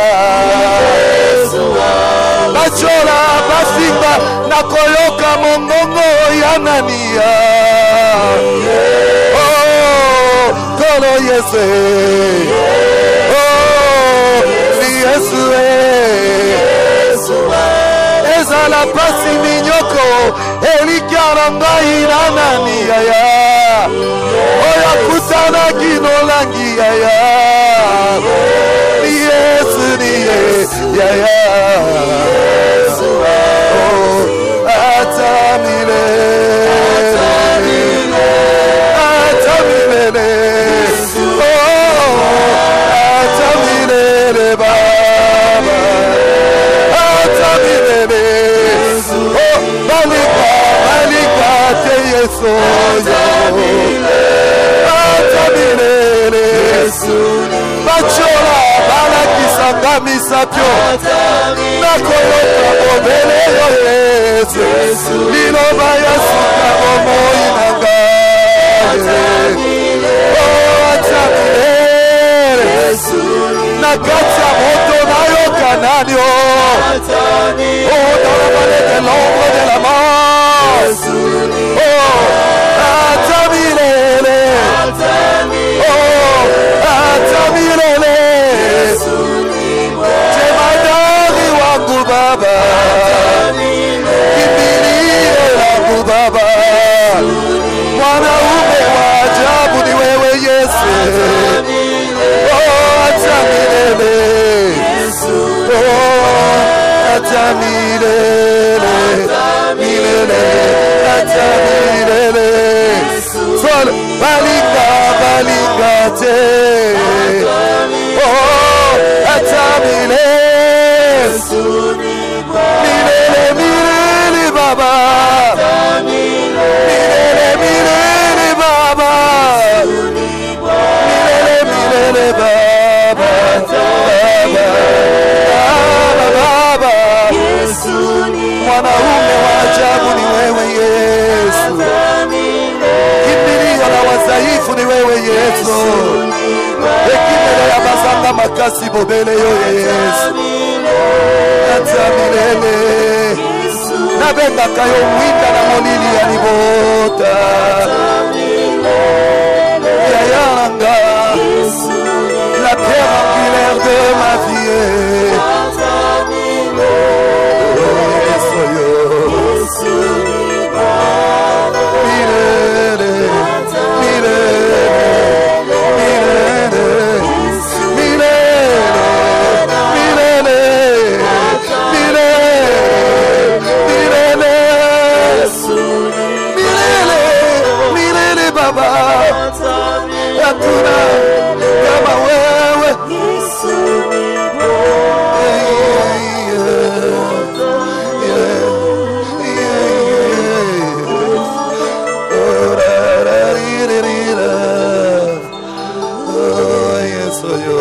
[SPEAKER 7] Nachola basinga nakoyoka mongongo ya nania. Oh kolo Yesu. Oh ni Yesu ezala pasi minyoko elikiana ngai na nani yaya. Oya kutana kinolangi yaya. Ni Yesu ni Yesu yaya. Oh atamile atamile. Oh atamile Baba. Atamile. Oh balika balika te Yesu yo. Atamile. Bachola balakisanga misapyo. Nakoyoka obele yo Yesu. Liloba ya suka omoi nanga. Oh atamile. Nakatia moto nayo kananyo. Oh dans la vallée de l'ombre de la mort. Oh atamile. Oh atamile. Jemadari wangu Baba. Kimbilie wangu Baba. Mwanaume wa ajabu ni wewe Yesu. Oh atamile. Oh atamile. Milele atamile. Sol balinga balinga te. Oh atamile. Milele milele Baba. Milele milele Baba. Milele milele Baba. makasi bobele yo Yesu ata milele nabengaka yo mwinda na molili ya libota yayanga la pierre angulaire de ma vie Hakuna kama wewe Yesu yo